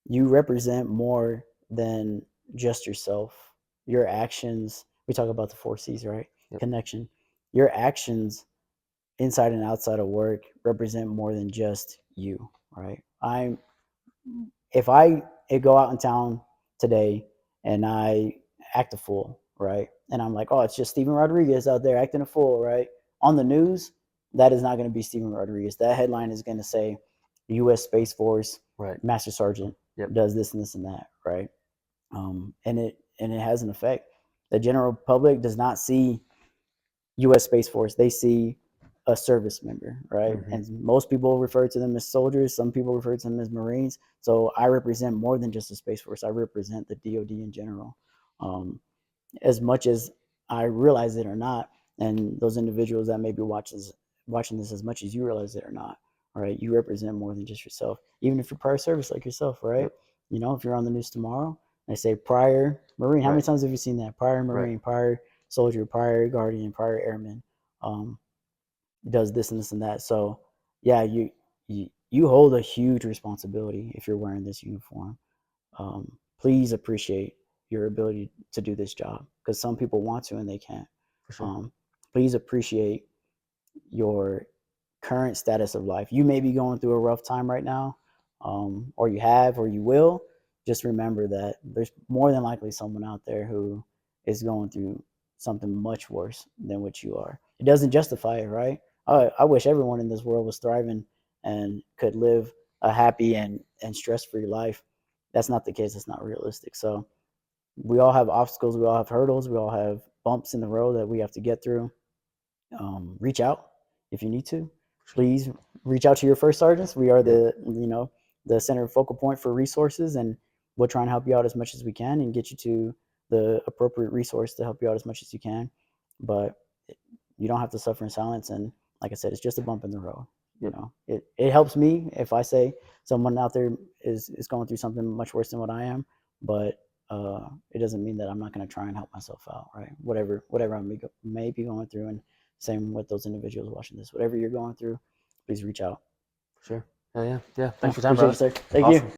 you represent more than just yourself. Your actions. We talk about the 4 C's, right?
Yep.
Connection. Your actions inside and outside of work represent more than just you, right? If I go out in town today and I act a fool, right? And I'm like, oh, it's just Steven Rodriguez out there acting a fool, right? On the news, that is not going to be Steven Rodriguez. That headline is going to say U.S. Space Force
Right.
Master Sergeant does this and this and that, right? And it has an effect. The general public does not see U.S. Space Force. They see a service member, right?
Mm-hmm.
And most people refer to them as soldiers. Some people refer to them as Marines. So I represent more than just the Space Force. I represent the DoD in general. As much as I realize it or not, and those individuals that may be watching this as much as you realize it or not, all right, you represent more than just yourself. Even if you're prior service like yourself, right?
Yep.
If you're on the news tomorrow, they say prior Marine. How many times have you seen that? Prior Marine, prior soldier, prior guardian, prior airman, does this and this and that. So yeah, you hold a huge responsibility if you're wearing this uniform. Please appreciate your ability to do this job, because some people want to and they can't.
For sure.
Please appreciate your current status of life. You may be going through a rough time right now, or you have, or you will. Just remember that there's more than likely someone out there who is going through something much worse than what you are. It doesn't justify it, right? I wish everyone in this world was thriving and could live a happy and stress-free life. That's not the case. It's not realistic. So we all have obstacles. We all have hurdles. We all have bumps in the road that we have to get through. Reach out if you need to. Please reach out to your first sergeants. We are the center focal point for resources, and we'll try and help you out as much as we can and get you to the appropriate resource to help you out as much as you can. But you don't have to suffer in silence. And like I said, it's just a bump in the road. It helps me if I say someone out there is going through something much worse than what I am, but it doesn't mean that I'm not going to try and help myself out, right? Whatever I may be going through, and same with those individuals watching this. Whatever you're going through, please reach out.
Sure. Yeah. Thanks for your time,
Appreciate
brother.
it, sir. Thank
Awesome.
you.